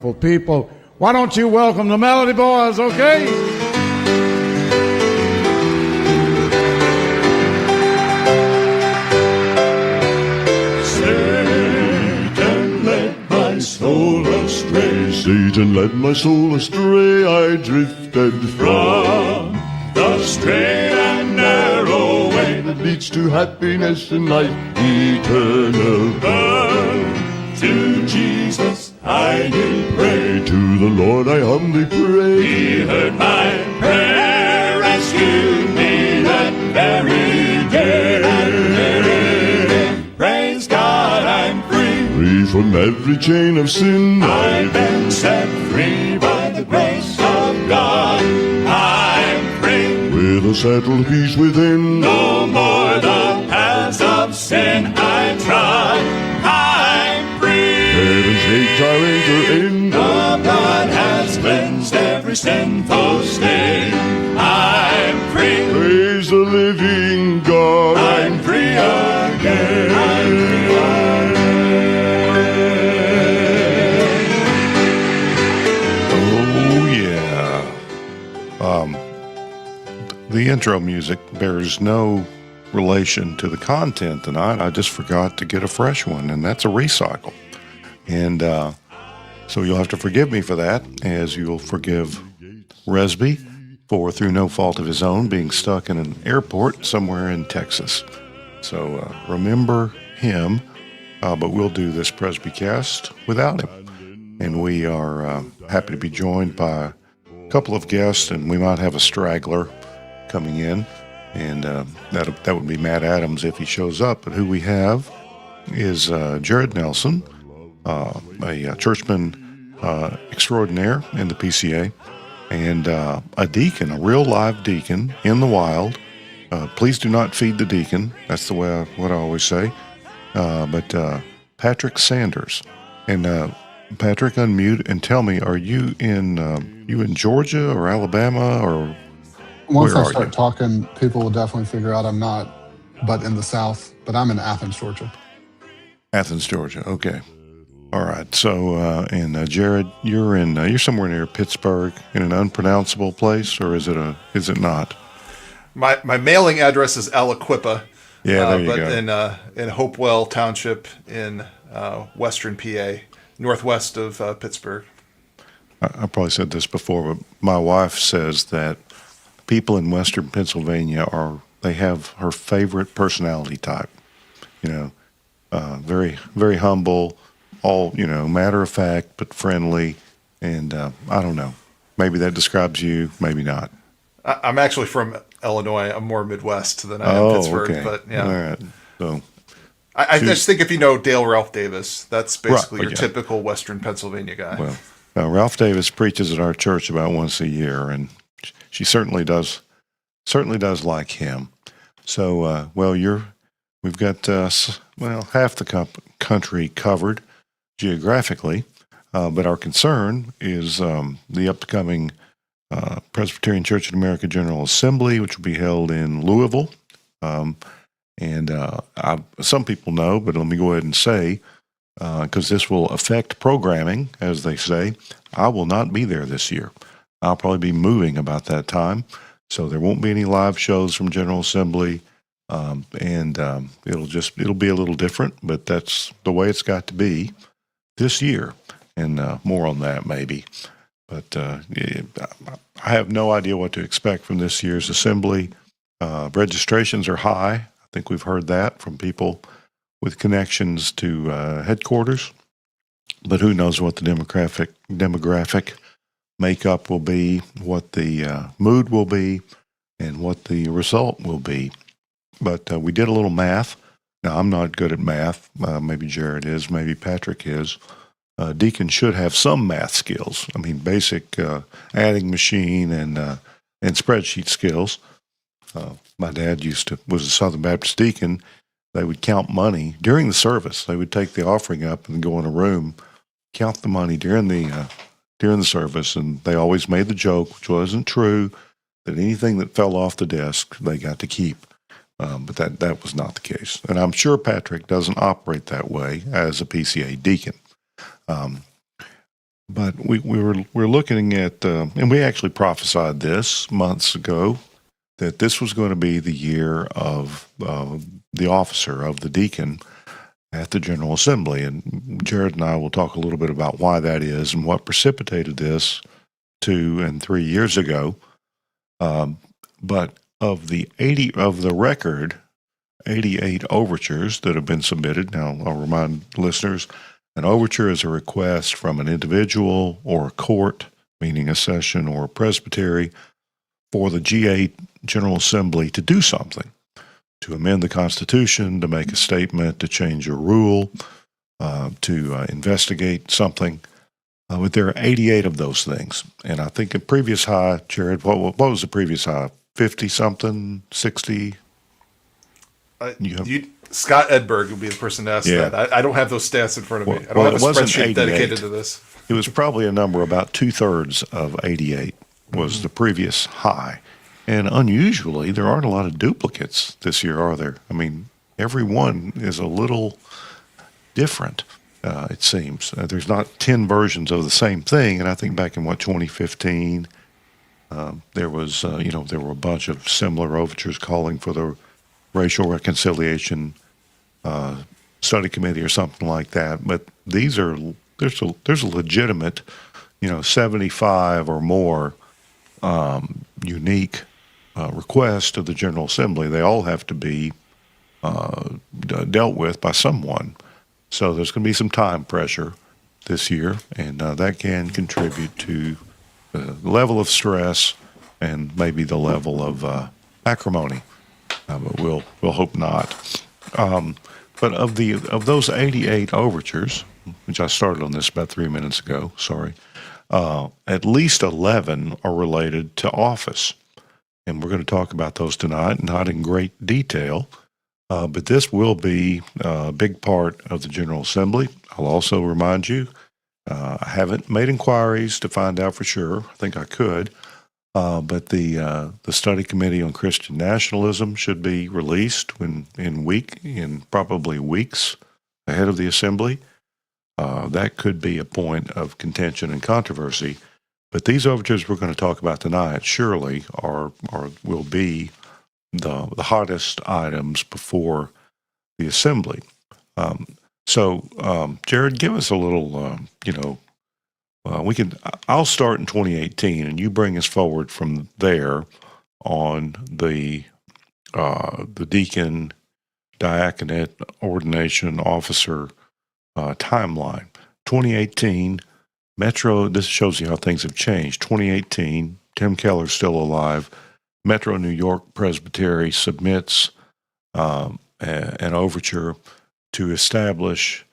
For people, why don't you welcome the Melody Boys, okay? Satan led my soul astray. Satan led my soul astray. I drifted from the straight and narrow way that leads to happiness and life eternal. Burn to Jesus I did pray. To the Lord I humbly pray. He heard my prayer, rescued me that very day. Praise God, I'm free. Free from every chain of sin. I've been set free by the grace of God. I'm free. With a settled peace within. No more the paths of sin I trod. I'm free. Heaven's gates I enter in. The blood has cleansed every sinful stain. I'm free. Praise the living God. I'm free again. I'm free again. Oh, yeah. The intro music bears no relation to the content tonight. I just forgot to get a fresh one, and that's a recycle. And so you'll have to forgive me for that, as you'll forgive Resby for, through no fault of his own, being stuck in an airport somewhere in Texas. So remember him, but we'll do this Presbycast without him. And we are happy to be joined by a couple of guests, and we might have a straggler coming in, and that would be Matt Adams if he shows up. But who we have is Jared Nelson, a churchman extraordinaire in the PCA, and a deacon, a real live deacon in the wild. Please do not feed the deacon. That's the way what I always say. But Patrick Sanders. And Patrick, unmute and tell me, are you in Georgia or Alabama or Once where I are start you? talking, people will definitely figure out I'm not, but in the South. But I'm in Athens, Georgia. Athens, Georgia. Okay. All right. So, and Jared, you're somewhere near Pittsburgh in an unpronounceable place, or is it not? My mailing address is Aliquippa. Yeah, there you but go. in Hopewell Township in western PA, northwest of Pittsburgh. I probably said this before, but my wife says that people in Western Pennsylvania they have her favorite personality type. Very, very humble, all, matter of fact, but friendly. And I don't know. Maybe that describes you, maybe not. I'm actually from Illinois. I'm more Midwest than I am Pittsburgh. Okay. But yeah. All right. So I just think if you know Dale Ralph Davis, that's basically Right, your yeah. typical Western Pennsylvania guy. Well, Ralph Davis preaches at our church about once a year, and she certainly does like him. So, we've got half the country covered geographically, but our concern is the upcoming Presbyterian Church in America General Assembly, which will be held in Louisville. Some people know, but let me go ahead and say, because this will affect programming, as they say, I will not be there this year. I'll probably be moving about that time, so there won't be any live shows from General Assembly, and it'll be a little different, but that's the way it's got to be this year, and more on that maybe. But I have no idea what to expect from this year's assembly. Registrations are high. I think we've heard that from people with connections to headquarters. But who knows what the demographic makeup will be, what the mood will be, and what the result will be. But we did a little math. Now, I'm not good at math. Maybe Jared is. Maybe Patrick is. Deacon should have some math skills. I mean, basic adding machine and spreadsheet skills. My dad was a Southern Baptist deacon. They would count money during the service. They would take the offering up and go in a room, count the money during the service, and they always made the joke, which wasn't true, that anything that fell off the desk they got to keep. But that was not the case. And I'm sure Patrick doesn't operate that way as a PCA deacon. But we're looking at, and we actually prophesied this months ago, that this was going to be the year of the officer, of the deacon at the General Assembly. And Jared and I will talk a little bit about why that is and what precipitated this 2 and 3 years ago. But of the record 88 overtures that have been submitted, now I'll remind listeners, an overture is a request from an individual or a court, meaning a session or a presbytery, for the G8 General Assembly to do something, to amend the Constitution, to make a statement, to change a rule, to investigate something. But there are 88 of those things. And I think a previous high, Jared, what was the previous high? 50-something, 60? Scott Edberg would be the person to ask that. I don't have those stats in front of me. I don't have a spreadsheet dedicated to this. It was probably a number about 2/3 of 88 was the previous high. And unusually, there aren't a lot of duplicates this year, are there? I mean, every one is a little different, it seems. There's not 10 versions of the same thing. And I think back in, 2015, there was, there were a bunch of similar overtures calling for the Racial Reconciliation Study Committee or something like that. But there's a legitimate, 75 or more unique requests to the General Assembly. They all have to be dealt with by someone. So there's going to be some time pressure this year, and that can contribute to the level of stress and maybe the level of acrimony. But we'll hope not. But of those 88 overtures, which I started on this about 3 minutes ago, sorry, at least 11 are related to office. And we're going to talk about those tonight, not in great detail, but this will be a big part of the General Assembly. I'll also remind you, I haven't made inquiries to find out for sure. I think I could. But the Study Committee on Christian Nationalism should be released in probably weeks ahead of the Assembly. That could be a point of contention and controversy. But these overtures we're going to talk about tonight surely will be the hottest items before the Assembly. So, Jared, give us a little, I'll start in 2018, and you bring us forward from there on the deacon, diaconate, ordination, officer timeline. 2018, Metro, this shows you how things have changed. 2018, Tim Keller's still alive. Metro New York Presbytery submits an overture to establish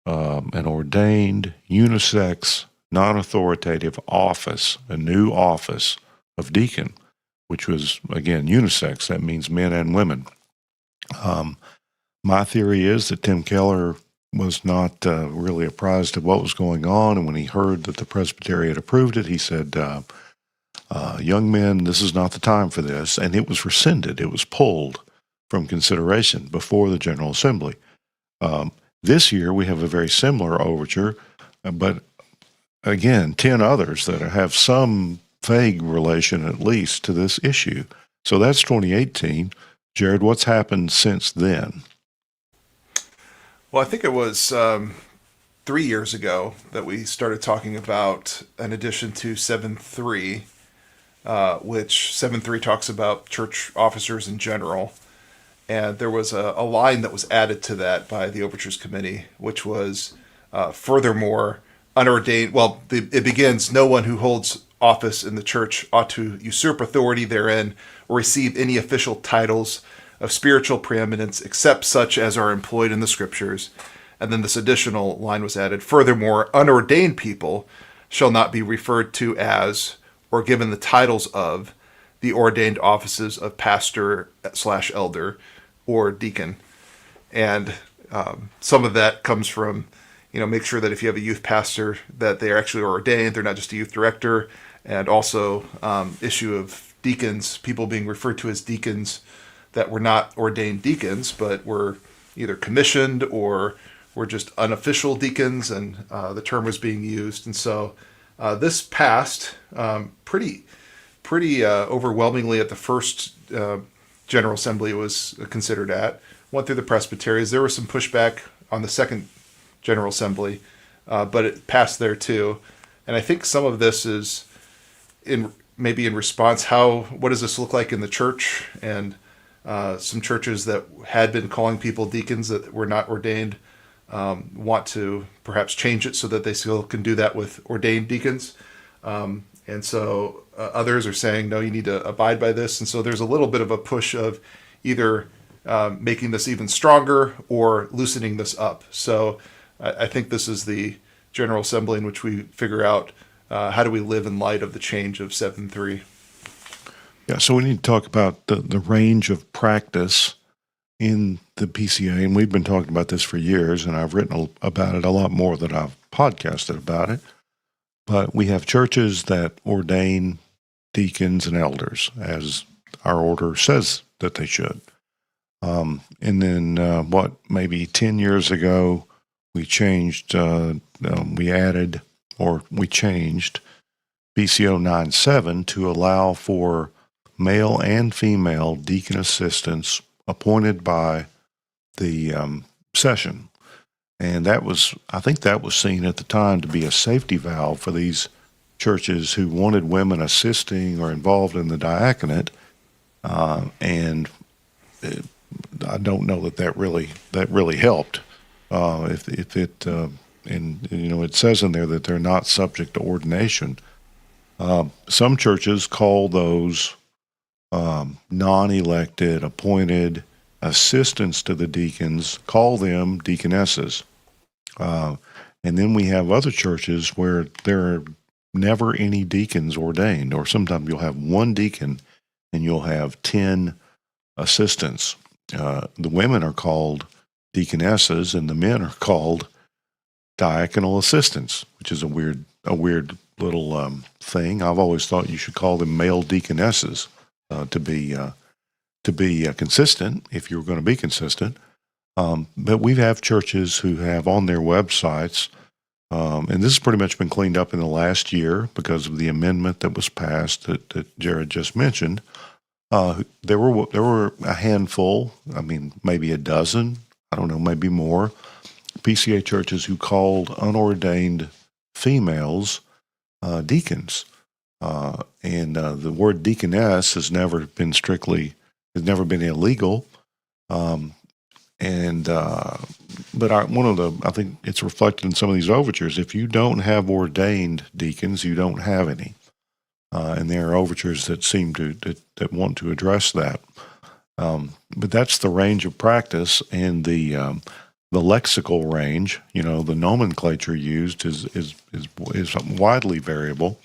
an ordained, unisex, non-authoritative office, a new office of deacon, which was, again, unisex. That means men and women. My theory is that Tim Keller was not really apprised of what was going on, and when he heard that the Presbytery had approved it, he said, young men, this is not the time for this, and it was rescinded. It was pulled from consideration before the General Assembly. This year, we have a very similar overture, but again, 10 others that have some vague relation, at least, to this issue. So that's 2018. Jared, what's happened since then? Well, I think it was 3 years ago that we started talking about an addition to 7.3, which 7.3 talks about church officers in general. And there was a line that was added to that by the Overtures Committee, which was, furthermore, unordained. Well, it begins, no one who holds office in the church ought to usurp authority therein or receive any official titles of spiritual preeminence except such as are employed in the scriptures. And then this additional line was added. Furthermore, unordained people shall not be referred to as or given the titles of the ordained offices of pastor/elder or deacon. And some of that comes from, make sure that if you have a youth pastor that they are actually ordained, they're not just a youth director, and also issue of deacons, people being referred to as deacons that were not ordained deacons, but were either commissioned or were just unofficial deacons, and the term was being used. And so This passed pretty overwhelmingly at the first General Assembly it was considered at. Went through the presbyteries. There was some pushback on the second General Assembly, but it passed there too. And I think some of this is maybe in response, what does this look like in the church? And some churches that had been calling people deacons that were not ordained want to perhaps change it so that they still can do that with ordained deacons. And so others are saying, no, you need to abide by this. And so there's a little bit of a push of either making this even stronger or loosening this up. So I think this is the General Assembly in which we figure out how do we live in light of the change of 7.3. Yeah, so we need to talk about the range of practice in the PCA, and we've been talking about this for years, and I've written about it a lot more than I've podcasted about it. But we have churches that ordain deacons and elders, as our order says that they should. And then maybe 10 years ago, we changed, we changed BCO 9.7 to allow for male and female deacon assistants appointed by the session. And I think that was seen at the time to be a safety valve for these churches who wanted women assisting or involved in the diaconate. And I don't know that really helped. It says in there that they're not subject to ordination. Some churches call those non-elected, appointed assistants to the deacons, call them deaconesses. And then we have other churches where there are never any deacons ordained, or sometimes you'll have one deacon and you'll have 10 assistants. The women are called deaconesses and the men are called diaconal assistants, which is a weird little thing. I've always thought you should call them male deaconesses to be consistent, if you're going to be consistent. But we have churches who have on their websites, and this has pretty much been cleaned up in the last year because of the amendment that was passed that Jared just mentioned. There were a handful, maybe a dozen, I don't know, maybe more, PCA churches who called unordained females deacons. And the word deaconess has never been illegal. But I think it's reflected in some of these overtures. If you don't have ordained deacons, you don't have any. And there are overtures that seem that want to address that. But that's the range of practice, and the lexical range. The nomenclature used is widely variable,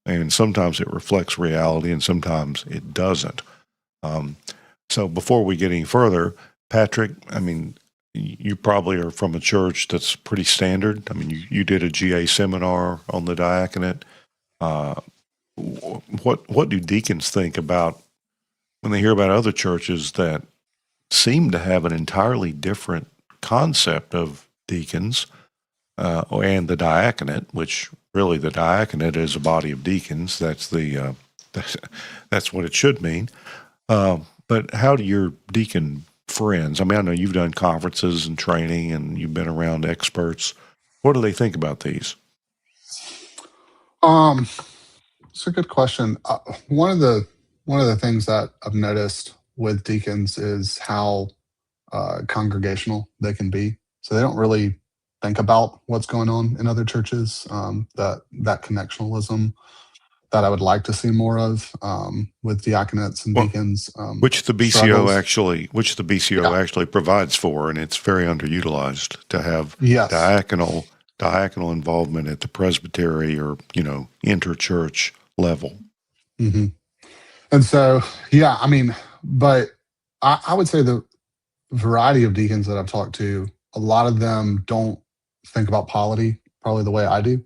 and sometimes it reflects reality, and sometimes it doesn't. So before we get any further, Patrick, you probably are from a church that's pretty standard. You did a GA seminar on the diaconate. What do deacons think about when they hear about other churches that seem to have an entirely different concept of deacons and the diaconate, which really the diaconate is a body of deacons. That's what it should mean. But how do your deacon friends, I know you've done conferences and training and you've been around experts. What do they think about these? It's a good question. One of the things that I've noticed with deacons is how congregational they can be. So they don't really think about what's going on in other churches. That connectionalism that I would like to see more of with diaconates and deacons. Which the BCO actually provides for, and it's very underutilized to have diaconal involvement at the presbytery or interchurch level. Mm-hmm. And so, but I would say the variety of deacons that I've talked to, a lot of them don't think about polity probably the way I do.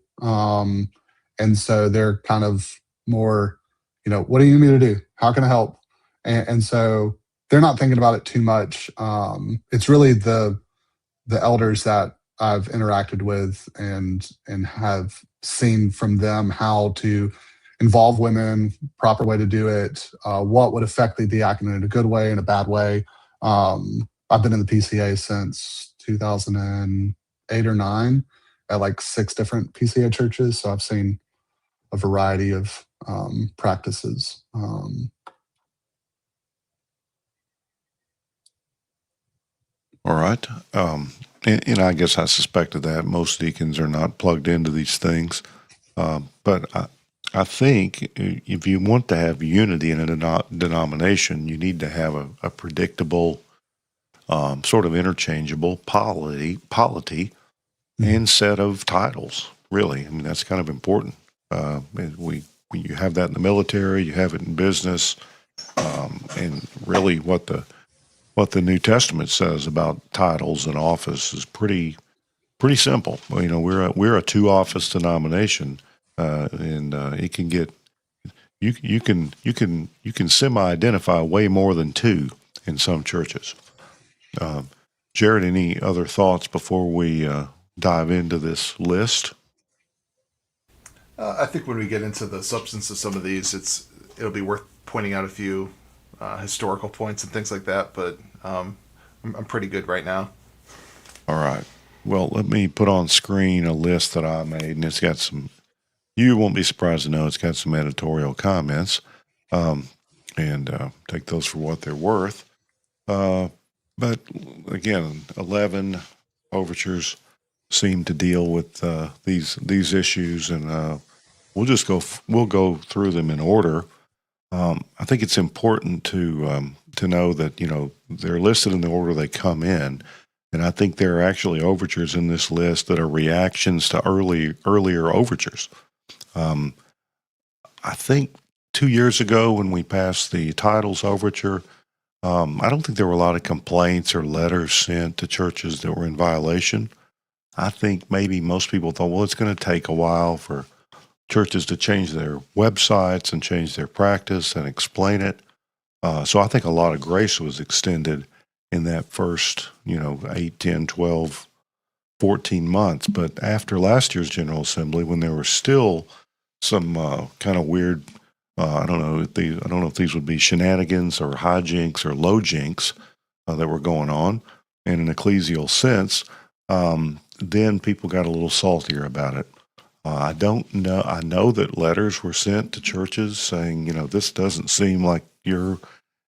And so they're kind of more, what do you need me to do? How can I help? And so they're not thinking about it too much. It's really the elders that I've interacted with and have seen from them how to involve women, proper way to do it, what would affect the diaconate in a good way and a bad way. I've been in the PCA since 2008 or 9 at like 6 different PCA churches, so I've seen a variety of practices. All right. And I guess I suspected that most deacons are not plugged into these things. But I think if you want to have unity in a denomination, you need to have a predictable, sort of interchangeable polity and set of titles. Really, I mean that's kind of important. You have that in the military, you have it in business, and really what the New Testament says about titles and office is pretty simple. Well, you know, we're a 2-office denomination, and it can get you can semi-identify way more than 2 in some churches. Jared, any other thoughts before we dive into this list? I think when we get into the substance of some of these, it'll be worth pointing out a few historical points and things like that. But I'm pretty good right now. All right. Well, let me put on screen a list that I made, and it's got some. You won't be surprised to know it's got some editorial comments, and take those for what they're worth. But again, 11 overtures seem to deal with these issues, and we'll go through them in order. I think it's important to know that they're listed in the order they come in, and I think there are actually overtures in this list that are reactions to earlier overtures. I think 2 years ago when we passed the titles overture, I don't think there were a lot of complaints or letters sent to churches that were in violation. I think maybe most people thought, well, it's going to take a while for churches to change their websites and change their practice and explain it. So I think a lot of grace was extended in that first, 8, 10, 12, 14 months. But after last year's General Assembly, when there were still some kind of weird, I don't know if these would be shenanigans or hijinks or low jinks that were going on in an ecclesial sense, then people got a little saltier about it. I don't know. I know that letters were sent to churches saying, this doesn't seem like you're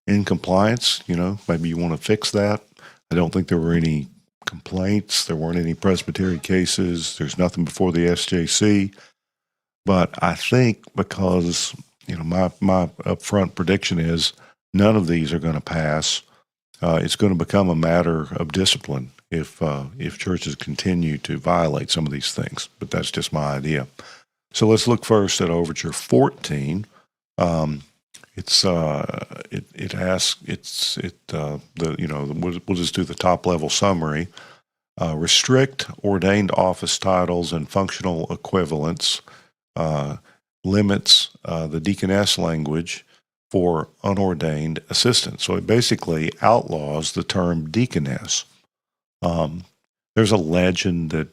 in compliance. Maybe you want to fix that. I don't think there were any complaints. There weren't any presbytery cases. There's nothing before the SJC. But I think because, my upfront prediction is none of these are going to pass. It's going to become a matter of discipline if churches continue to violate some of these things. But that's just my idea. So let's look first at Overture 14. We'll just do the top level summary. Restrict ordained office titles and functional equivalents. Limits the deaconess language for unordained assistants. So it basically outlaws the term deaconess. There's a legend that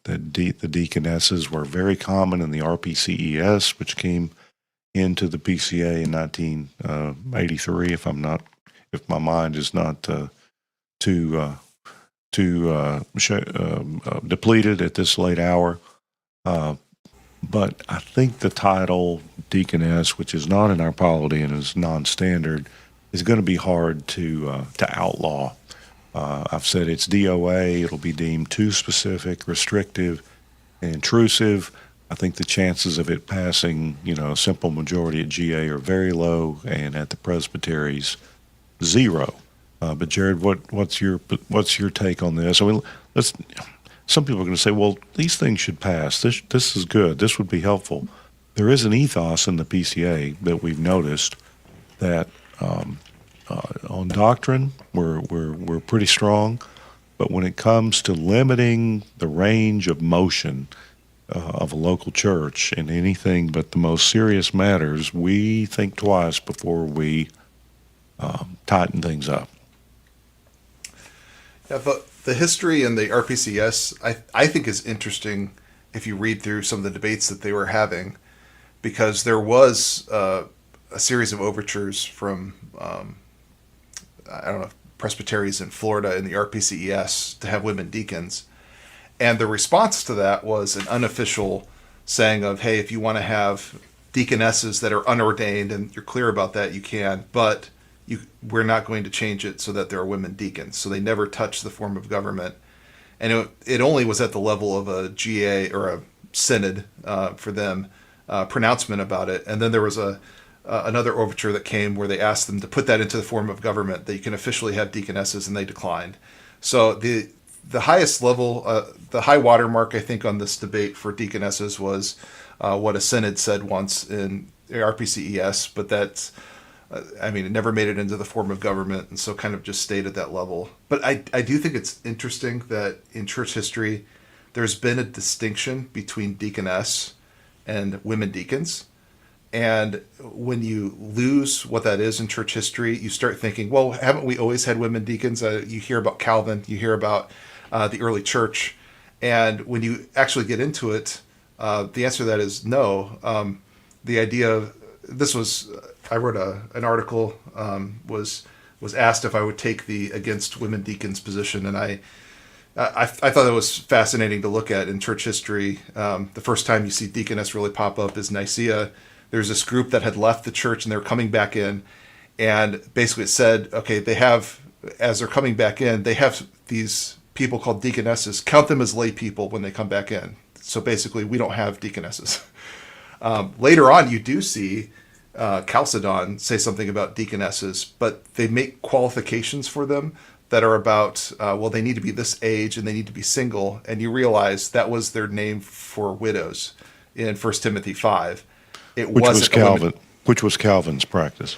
the deaconesses were very common in the RPCES, which came into the PCA in 1983. If my mind is not too depleted at this late hour. But I think the title deaconess, which is not in our polity and is non-standard, is going to be hard to outlaw. I've said it's DOA. It'll be deemed too specific, restrictive, and intrusive. I think the chances of it passing, a simple majority at GA are very low, and at the presbyteries, 0. But Jared, what's your take on this? I mean, some people are going to say, well, these things should pass. This is good. This would be helpful. There is an ethos in the PCA that we've noticed that on doctrine we're pretty strong, but when it comes to limiting the range of motion of a local church in anything but the most serious matters, we think twice before we tighten things up. Yeah, the history in the RPCS, I think is interesting if you read through some of the debates that they were having, because there was a series of overtures from, I don't know, presbyteries in Florida in the RPCES to have women deacons. And the response to that was an unofficial saying of, hey, if you want to have deaconesses that are unordained and you're clear about that, you can, but we're not going to change it so that there are women deacons. So they never touched the form of government. And it only was at the level of a GA or a synod for them pronouncement about it. And then there was another overture that came where they asked them to put that into the form of government, that you can officially have deaconesses, and they declined. So the highest level, the high watermark, I think, on this debate for deaconesses was what a synod said once in RPCES, but that's, it never made it into the form of government, and so kind of just stayed at that level. But I do think it's interesting that in church history, there's been a distinction between deaconess and women deacons. And when you lose what that is in church history, you start thinking, well, haven't we always had women deacons? You hear about Calvin, you hear about the early church. And when you actually get into it, the answer to that is no. The idea of this was, I wrote an article, was asked if I would take the against women deacons position. And I thought it was fascinating to look at in church history. The first time you see deaconess really pop up is Nicaea. There's this group that had left the church and they were coming back in. And basically it said, okay, as they're coming back in, they have these people called deaconesses. Count them as lay people when they come back in. So basically, we don't have deaconesses. Later on, you do see Chalcedon say something about deaconesses, but they make qualifications for them that are about, they need to be this age and they need to be single. And you realize that was their name for widows in 1 Timothy 5. Which was Calvin's practice.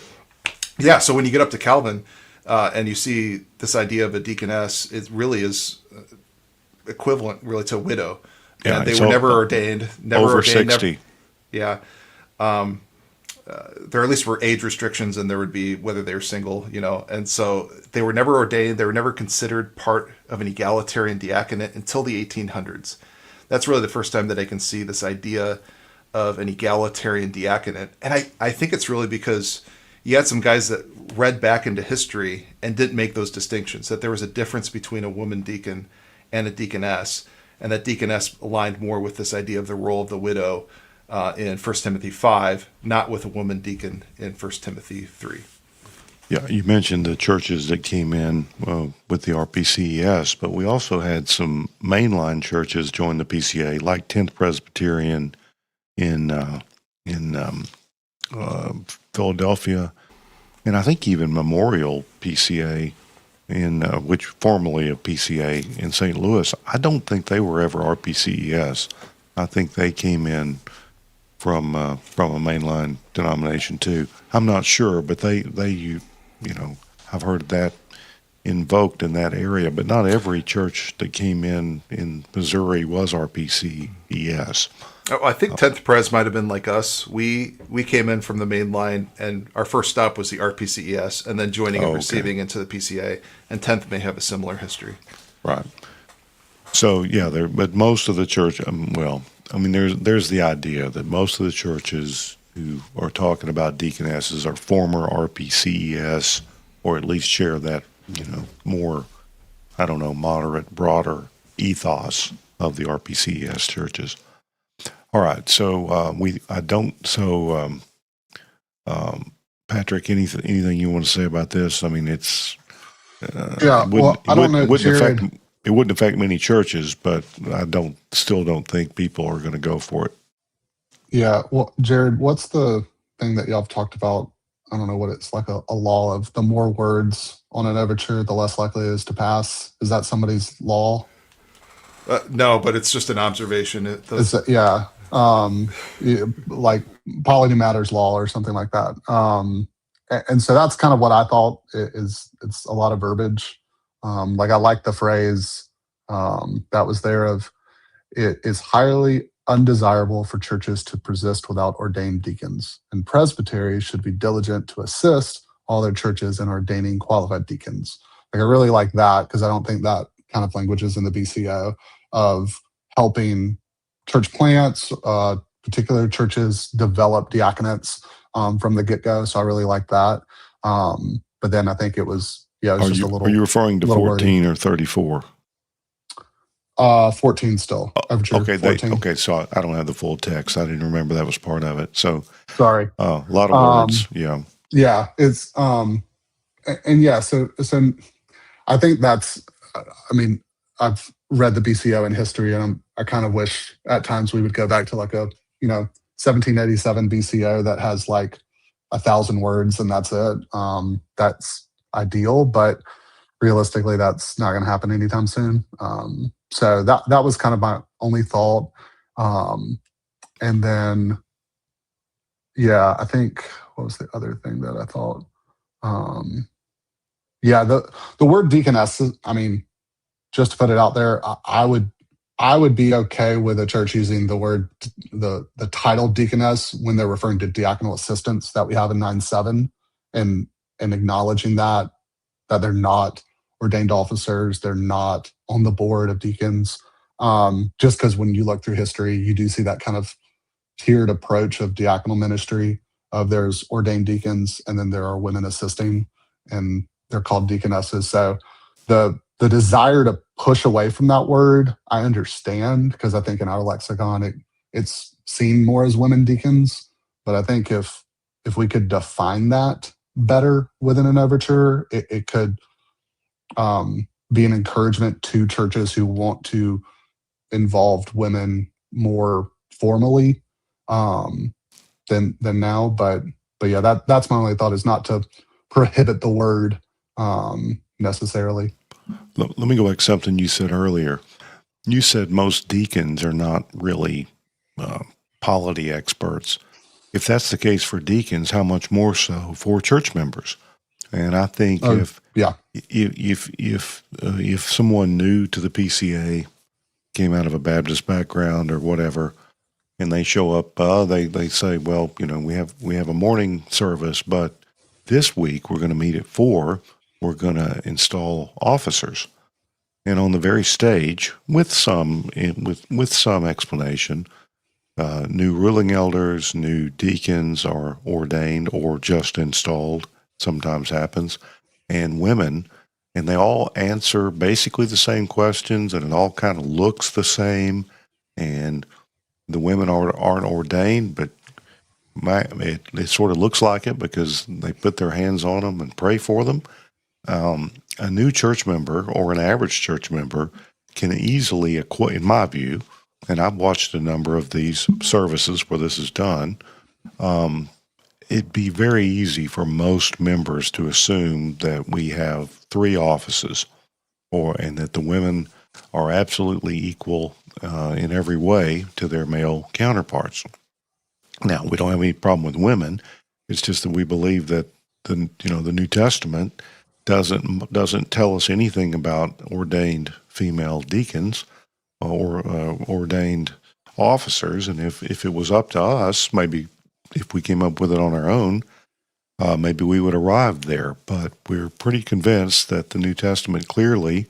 Yeah, so when you get up to Calvin and you see this idea of a deaconess, it really is equivalent really to a widow. Yeah, and they were never ordained. Over 60. Yeah. There at least were age restrictions, and there would be whether they were single, and so they were never ordained. They were never considered part of an egalitarian diaconate until the 1800s. That's really the first time that I can see this idea of an egalitarian diaconate. And I think it's really because you had some guys that read back into history and didn't make those distinctions, that there was a difference between a woman deacon and a deaconess, and that deaconess aligned more with this idea of the role of the widow in 1 Timothy 5, not with a woman deacon in 1 Timothy 3. Yeah, you mentioned the churches that came in with the RPCES, but we also had some mainline churches join the PCA, like 10th Presbyterian in Philadelphia, and I think even Memorial PCA, which formerly a PCA in St. Louis. I don't think they were ever RPCES. I think they came in from a mainline denomination too. I'm not sure, but they I've heard that invoked in that area. But not every church that came in Missouri was RPCES. Oh, I think 10th Pres might have been like us. We came in from the main line, and our first stop was the RPCES, and then joining and receiving into the PCA. And 10th may have a similar history. Right. So yeah, but most of the church, there's the idea that most of the churches who are talking about deaconesses are former RPCES, or at least share that more, moderate, broader ethos of the RPCES churches. All right, so Patrick, anything you want to say about this? I mean, it's I don't know, Jared. It wouldn't affect many churches, but I still don't think people are going to go for it. Yeah, well, Jared, what's the thing that y'all have talked about? I don't know what it's like, a law of the more words on an overture, the less likely it is to pass. Is that somebody's law? No, but it's just an observation. Like polity matters law or something like that. And so that's kind of what I thought it's a lot of verbiage. Like I like the phrase that was there of, it is highly undesirable for churches to persist without ordained deacons, and presbyteries should be diligent to assist all their churches in ordaining qualified deacons. Like I really like that, because I don't think that kind of languages in the BCO of helping church plants, particular churches develop diaconates from the get-go. So I really like that. But then I think it was, it's just a little. Are you referring to little 14 or 34? 14 still. Overture Okay, 14. so I don't have the full text. I didn't remember that was part of it. So Sorry. a lot of words. Yeah. Yeah, it's and yeah, so I think that's. I mean, I've read the BCO in history, and I kind of wish at times we would go back to like a 1787 BCO that has like 1,000 words and that's it. That's ideal, but realistically, that's not going to happen anytime soon. So that was kind of my only thought. And then, yeah, I think what was the other thing that I thought? Yeah, the word deaconess. I mean, just to put it out there, I would be okay with a church using the word the title deaconess when they're referring to diaconal assistants that we have in 9:7, and acknowledging that they're not ordained officers, they're not on the board of deacons. Just because when you look through history, you do see that kind of tiered approach of diaconal ministry. Of there's ordained deacons, and then there are women assisting, and they're called deaconesses. So the desire to push away from that word, I understand, because I think in our lexicon it's seen more as women deacons. But I think if we could define that better within an overture, it could be an encouragement to churches who want to involve women more formally than now. But yeah, that's my only thought, is not to prohibit the word necessarily. Let me go back to something you said earlier. You said most deacons are not really polity experts. If that's the case for deacons, how much more so for church members? And I think if someone new to the PCA came out of a Baptist background or whatever, and they show up, they say, well, we have a morning service, but this week we're going to meet at 4. We're going to install officers, and on the very stage, with some explanation, new ruling elders, new deacons are ordained or just installed. Sometimes happens, and women, and they all answer basically the same questions, and it all kind of looks the same, and the women aren't ordained, but it sort of looks like it because they put their hands on them and pray for them. A new church member or an average church member can easily equate, in my view, and I've watched a number of these services where this is done, it'd be very easy for most members to assume that we have 3 offices, and that the women are absolutely equal in every way to their male counterparts. Now, we don't have any problem with women. It's just that we believe that the New Testament doesn't tell us anything about ordained female deacons or ordained officers. And if it was up to us, maybe if we came up with it on our own, maybe we would arrive there. But we're pretty convinced that the New Testament clearly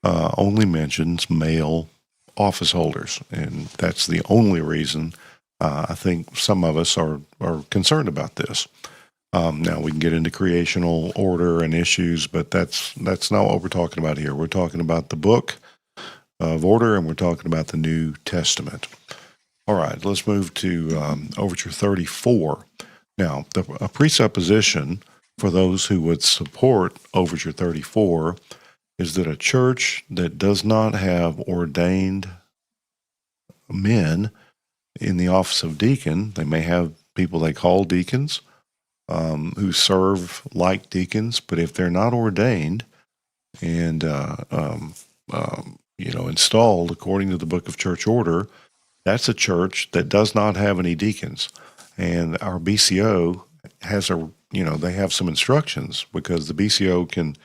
only mentions male office holders, and that's the only reason I think some of us are concerned about this. Now we can get into creational order and issues, but that's not what we're talking about here. We're talking about the book of order, and we're talking about the New Testament. All right, let's move to Overture 34. Now, a presupposition for those who would support Overture 34 is that a church that does not have ordained men in the office of deacon, they may have people they call deacons who serve like deacons, but if they're not ordained and installed according to the Book of Church Order, that's a church that does not have any deacons. And our BCO has they have some instructions, because the BCO can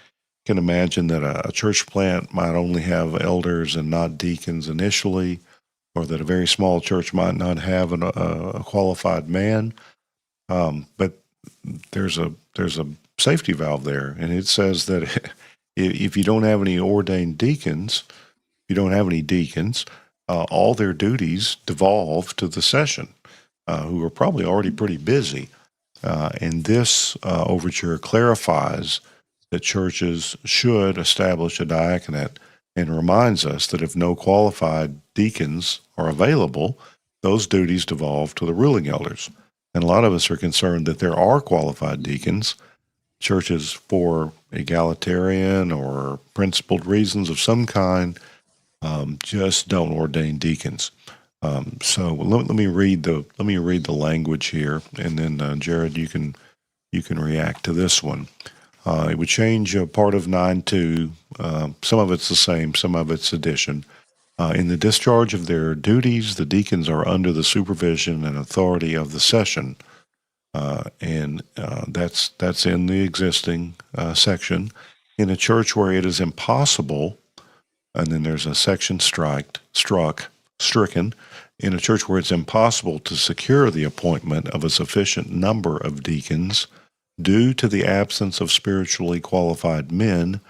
imagine that a church plant might only have elders and not deacons initially, or that a very small church might not have a qualified man. But there's a safety valve there, and it says that If you don't have any ordained deacons, all their duties devolve to the session, who are probably already pretty busy. And this overture clarifies that churches should establish a diaconate and reminds us that if no qualified deacons are available, those duties devolve to the ruling elders. And a lot of us are concerned that there are qualified deacons. Churches, for egalitarian or principled reasons of some kind, just don't ordain deacons. So let me read the language here, and then Jared, you can react to this one. It would change part of 9.2. Some of it's the same, some of it's addition. In the discharge of their duties, the deacons are under the supervision and authority of the session, and that's in the existing section. In a church where it is impossible, and then there's a section stricken. In a church where it's impossible to secure the appointment of a sufficient number of deacons due to the absence of spiritually qualified men,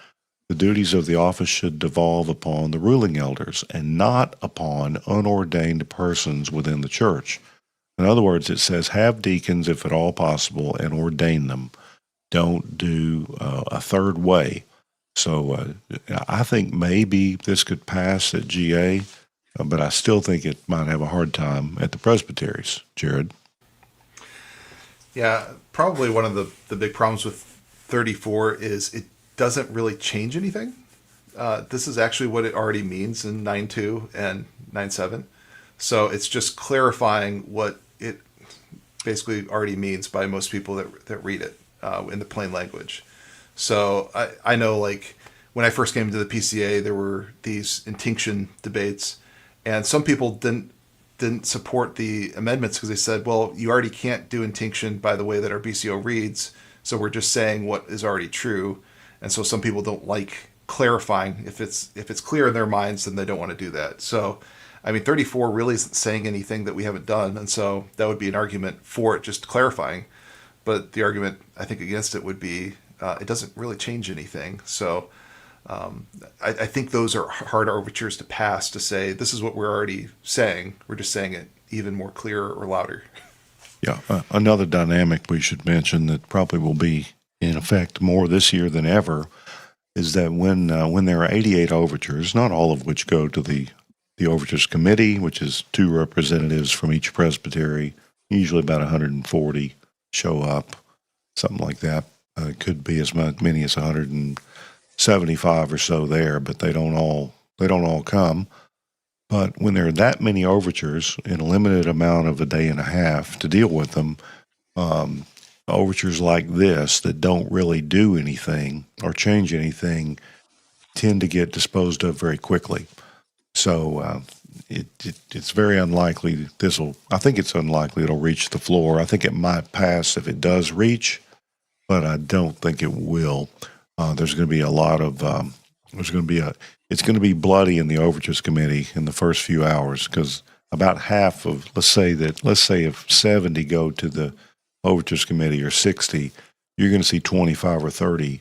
the duties of the office should devolve upon the ruling elders and not upon unordained persons within the church. In other words, it says have deacons if at all possible and ordain them. Don't do a third way. So I think maybe this could pass at GA, but I still think it might have a hard time at the presbyteries. Jared? Yeah, probably one of the big problems with 34 is it doesn't really change anything. This is actually what it already means in 9.2 and 9.7. So it's just clarifying what it basically already means by most people that read it in the plain language. So I know, like, when I first came to the PCA, there were these intinction debates, and some people didn't support the amendments because they said, well, you already can't do intinction by the way that our BCO reads, so we're just saying what is already true. And so some people don't like clarifying. If it's clear in their minds, then they don't want to do that. So, I mean, 34 really isn't saying anything that we haven't done, and so that would be an argument for it just clarifying. But the argument, I think, against it would be it doesn't really change anything. So I think those are hard overtures to pass, to say this is what we're already saying. We're just saying it even more clear or louder. Yeah, another dynamic we should mention that probably will be in effect more this year than ever is that when there are 88 overtures, not all of which go to the Overtures Committee, which is 2 representatives from each presbytery, usually about 140 show up, something like that. It could be as many as 175 or so there, but they don't all come. But when there are that many overtures in a limited amount of a day and a half to deal with them, overtures like this that don't really do anything or change anything tend to get disposed of very quickly. So it's very unlikely I think it's unlikely it'll reach the floor. I think it might pass if it does reach, but I don't think it will. There's going to be a lot of it's going to be bloody in the Overtures Committee in the first few hours, because about half of, let's say if 70 go to the Overtures Committee or 60, you're going to see 25 or 30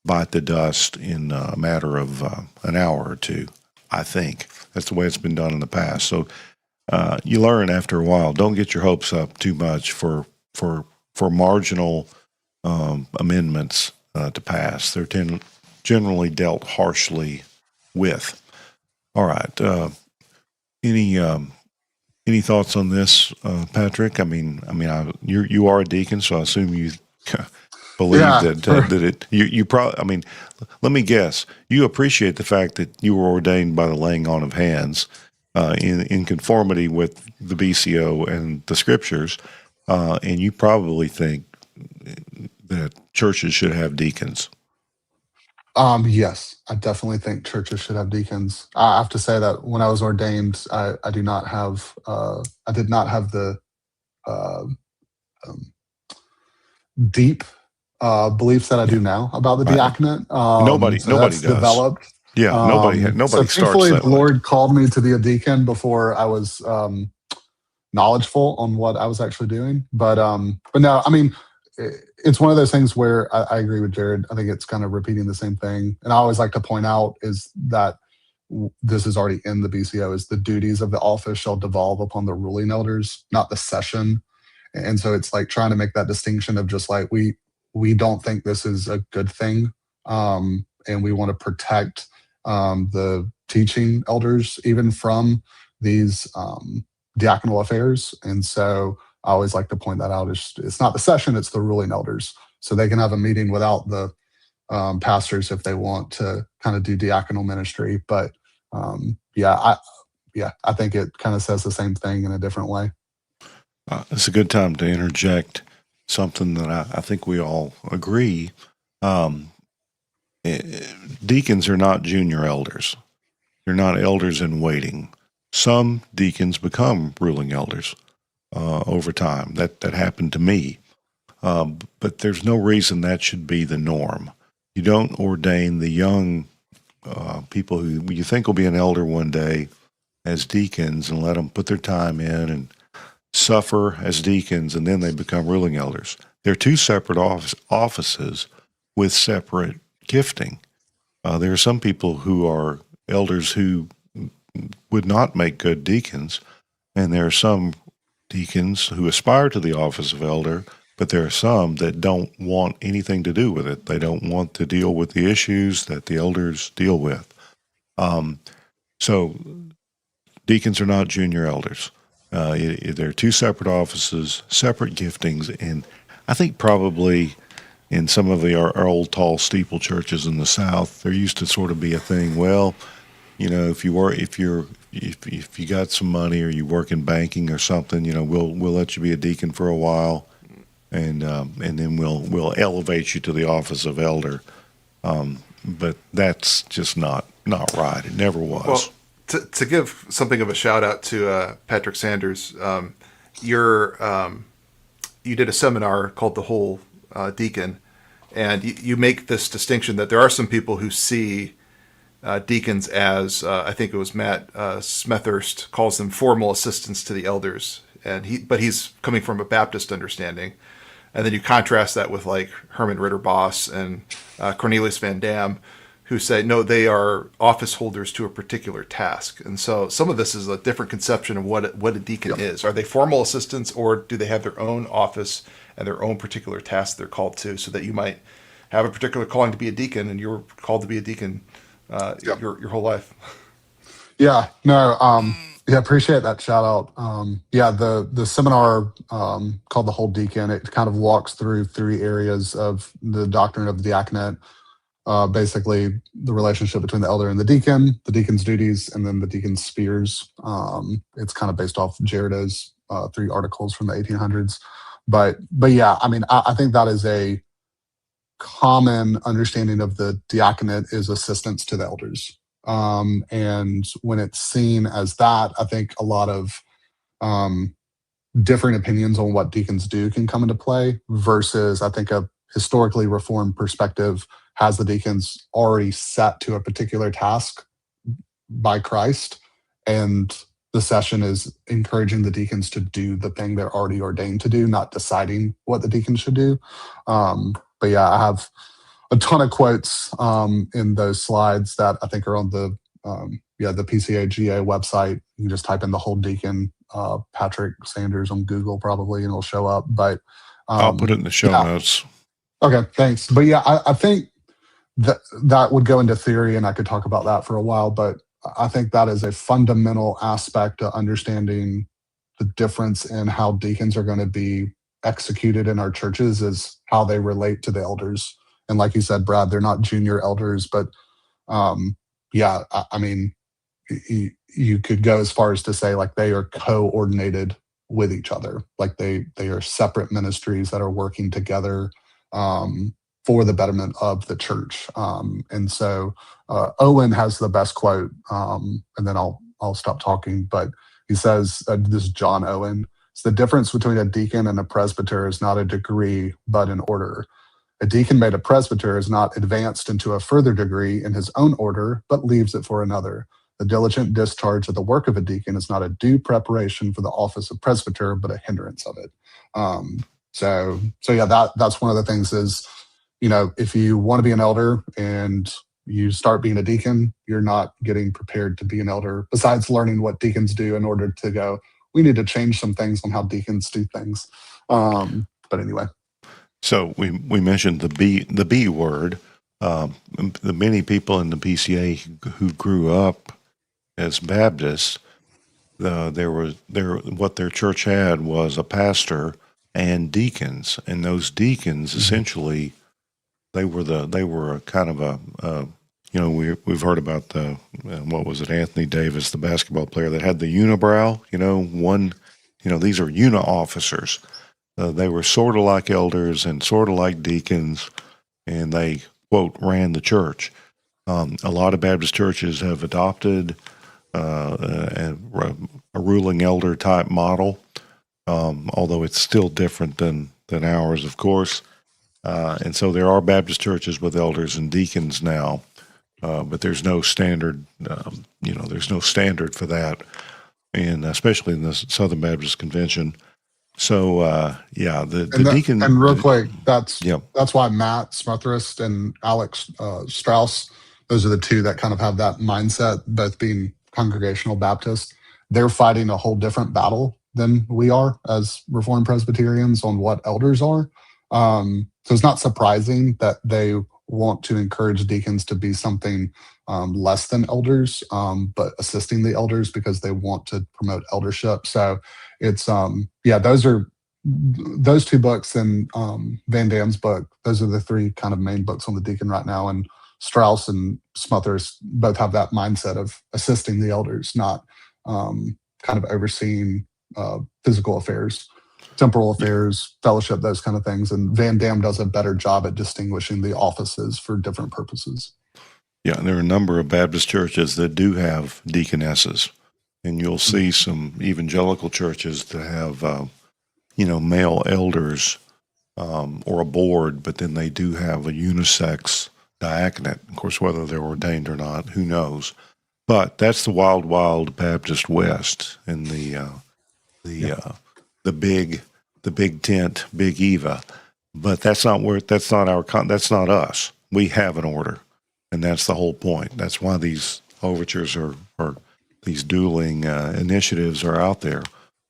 bite the dust in a matter of an hour or two. I think that's the way it's been done in the past. So you learn after a while. Don't get your hopes up too much for marginal amendments to pass. They're generally dealt harshly with. All right. Any thoughts on this, Patrick? I mean, you are a deacon, so I assume you believe that it. You probably. I mean, let me guess. You appreciate the fact that you were ordained by the laying on of hands, in conformity with the BCO and the Scriptures, and you probably think that churches should have deacons. Yes, I definitely think churches should have deacons. I have to say that when I was ordained, I did not have the deep beliefs that I do now about the diaconate. Nobody does. Developed. Yeah, nobody So starts thankfully, that the Lord called me to be a deacon before I was knowledgeable on what I was actually doing. But no, I mean, it's one of those things where I agree with Jared. I think it's kind of repeating the same thing. And I always like to point out is that this is already in the BCO, is the duties of the office shall devolve upon the ruling elders, not the session. And so it's like trying to make that distinction of just like, we don't think this is a good thing. And we want to protect the teaching elders even from these diaconal affairs. And so I always like to point that out. It's not the session, it's the ruling elders. So they can have a meeting without the pastors if they want to kind of do diaconal ministry. But I think it kind of says the same thing in a different way. It's a good time to interject something that I think we all agree. Deacons are not junior elders. They're not elders in waiting. Some deacons become ruling elders over time. That happened to me. But there's no reason that should be the norm. You don't ordain the young people who you think will be an elder one day as deacons and let them put their time in and suffer as deacons, and then they become ruling elders. They're two separate offices with separate gifting. There are some people who are elders who would not make good deacons, and there are some deacons who aspire to the office of elder, but there are some that don't want anything to do with it. They don't want to deal with the issues that the elders deal with. So deacons are not junior elders. They're two separate offices, separate giftings, and I think probably in some of our old tall steeple churches in the South, there used to sort of be a thing. Well, you know, if you got some money or you work in banking or something, you know, we'll let you be a deacon for a while, and then we'll elevate you to the office of elder. But that's just not right. It never was. Well, to give something of a shout out to Patrick Sanders, you did a seminar called The Whole Deacon, and you make this distinction that there are some people who see deacons as, I think it was Matt Smethurst calls them formal assistants to the elders, but he's coming from a Baptist understanding. And then you contrast that with like Herman Ritterboss and Cornelius Van Dam, who say, no, they are office holders to a particular task. And so some of this is a different conception of what a deacon is. Are they formal assistants, or do they have their own office and their own particular task they're called to, so that you might have a particular calling to be a deacon and you're called to be a deacon your whole life? Yeah, no, appreciate that shout out. The seminar called The Whole Deacon, it kind of walks through 3 areas of the doctrine of the diaconate. Basically, the relationship between the elder and the deacon's duties, and then the deacon's spheres. It's kind of based off Jared's 3 articles from the 1800s. But yeah, I mean, I think that is a common understanding of the diaconate is assistance to the elders. And when it's seen as that, I think a lot of different opinions on what deacons do can come into play, versus I think a historically reformed perspective has the deacons already set to a particular task by Christ, and the session is encouraging the deacons to do the thing they're already ordained to do, not deciding what the deacons should do. But yeah, I have a ton of quotes in those slides that I think are on the PCAGA website. You can just type in The Whole Deacon, Patrick Sanders on Google probably, and it'll show up. But I'll put it in the show notes. Okay, thanks. But yeah, I think that would go into theory, and I could talk about that for a while, but I think that is a fundamental aspect to understanding the difference in how deacons are going to be executed in our churches, is how they relate to the elders. And like you said, Brad, they're not junior elders, but I mean, you could go as far as to say like they are coordinated with each other. Like they are separate ministries that are working together for the betterment of the church. And so Owen has the best quote, and then I'll stop talking. But he says, this is John Owen, it's the difference between a deacon and a presbyter is not a degree, but an order. A deacon made a presbyter is not advanced into a further degree in his own order, but leaves it for another. The diligent discharge of the work of a deacon is not a due preparation for the office of presbyter, but a hindrance of it. So yeah, that's one of the things is, if you want to be an elder and you start being a deacon, you're not getting prepared to be an elder. Besides learning what deacons do in order to go, we need to change some things on how deacons do things. But anyway, So we mentioned the B word. The many people in the PCA who grew up as Baptists, what their church had was a pastor and deacons, and those deacons essentially they were a kind of we've heard about the what was it, Anthony Davis, the basketball player that had the unibrow, these are uni officers. They were sort of like elders and sort of like deacons, and they, quote, ran the church. A lot of Baptist churches have adopted a ruling elder type model, although it's still different than ours, of course. And so there are Baptist churches with elders and deacons now, but there's no standard. There's no standard for that, and especially in the Southern Baptist Convention. So the deacon. And real quick, that's Yeah. why Matt Smothrist and Alex Strauss, those are the two that kind of have that mindset, both being Congregational Baptists. They're fighting a whole different battle than we are as Reformed Presbyterians on what elders are. So it's not surprising that they want to encourage deacons to be something less than elders, but assisting the elders because they want to promote eldership. So it's those two books and Van Dam's book. Those are the three kind of main books on the deacon right now. And Strauss and Smothers both have that mindset of assisting the elders, not kind of overseeing physical affairs, temporal affairs, fellowship, those kind of things. And Van Dam does a better job at distinguishing the offices for different purposes. Yeah, there are a number of Baptist churches that do have deaconesses, and you'll see some evangelical churches that have, male elders or a board, but then they do have a unisex diaconate. Of course, whether they're ordained or not, who knows? But that's the wild, wild Baptist West, and the big tent, big Eva. But that's not us. We have an order, and that's the whole point. That's why these overtures or these dueling initiatives are out there.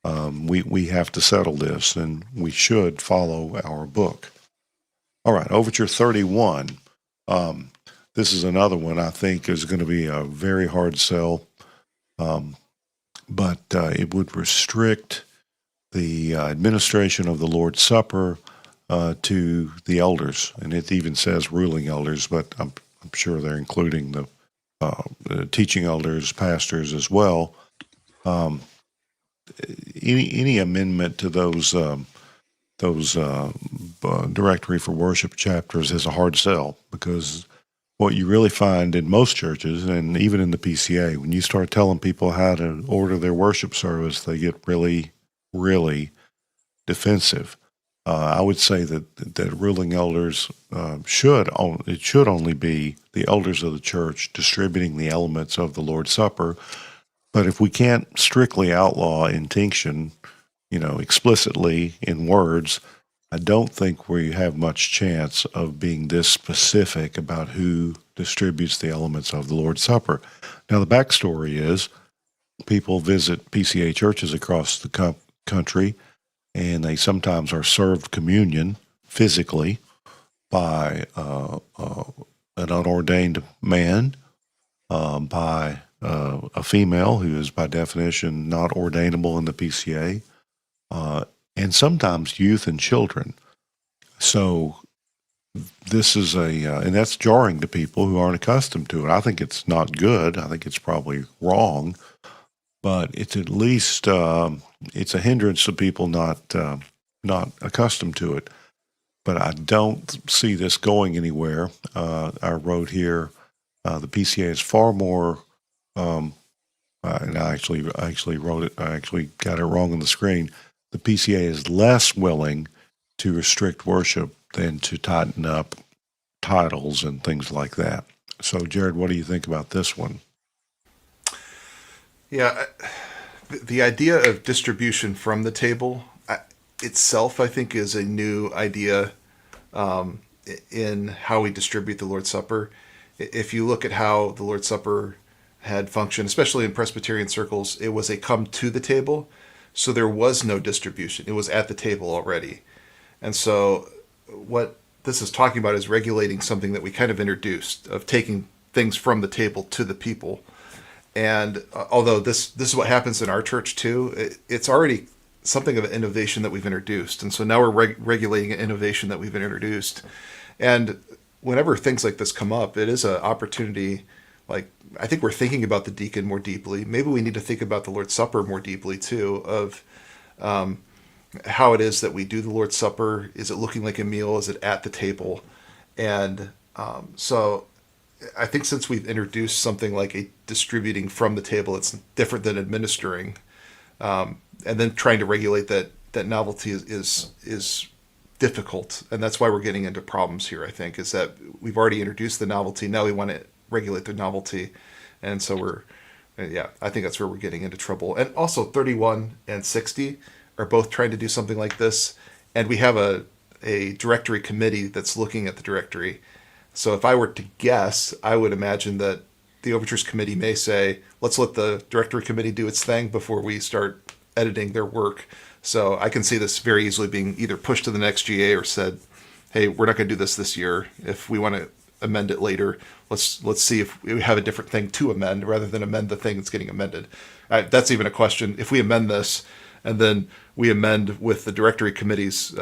We have to settle this, and we should follow our book. All right, Overture 31. This is another one I think is going to be a very hard sell, but it would restrict the administration of the Lord's Supper to the elders, and it even says ruling elders, but I'm sure they're including the teaching elders, pastors as well. Any amendment to those directory for worship chapters is a hard sell, because what you really find in most churches, and even in the PCA, when you start telling people how to order their worship service, they get really, really defensive. I would say that ruling elders should only be the elders of the church distributing the elements of the Lord's Supper. But if we can't strictly outlaw intinction, explicitly in words, I don't think we have much chance of being this specific about who distributes the elements of the Lord's Supper. Now, the backstory is people visit PCA churches across the country, and they sometimes are served communion physically by an unordained man, by a female who is by definition not ordainable in the PCA, and sometimes youth and children. So this is and that's jarring to people who aren't accustomed to it. I think it's not good. I think it's probably wrong, but it's at least it's a hindrance to people not accustomed to it. But I don't see this going anywhere. I wrote here the PCA is far more. And I actually wrote it. I actually got it wrong on the screen. The PCA is less willing to restrict worship than to tighten up titles and things like that. So, Jared, what do you think about this one? Yeah, the idea of distribution from the table, itself, I think, is a new idea in how we distribute the Lord's Supper. If you look at how the Lord's Supper had functioned, especially in Presbyterian circles, it was a come to the table. So there was no distribution. It was at the table already. And so what this is talking about is regulating something that we kind of introduced, of taking things from the table to the people. And although this is what happens in our church too, it's already something of an innovation that we've introduced. And so now we're regulating an innovation that we've introduced. And whenever things like this come up, it is an opportunity. Like, I think we're thinking about the deacon more deeply. Maybe we need to think about the Lord's Supper more deeply too, of how it is that we do the Lord's Supper. Is it looking like a meal? Is it at the table? And so I think since we've introduced something like a distributing from the table, it's different than administering. And then trying to regulate that novelty is difficult. And that's why we're getting into problems here, I think, is that we've already introduced the novelty. Now we want to regulate the novelty. And so I think that's where we're getting into trouble. And also 31 and 60 are both trying to do something like this. And we have a directory committee that's looking at the directory. So if I were to guess, I would imagine that the Overtures committee may say, let's let the directory committee do its thing before we start editing their work. So I can see this very easily being either pushed to the next GA or said, hey, we're not going to do this year. If we want to amend it later, let's see if we have a different thing to amend rather than amend the thing that's getting amended. That's even a question. If we amend this and then we amend with the directory committee's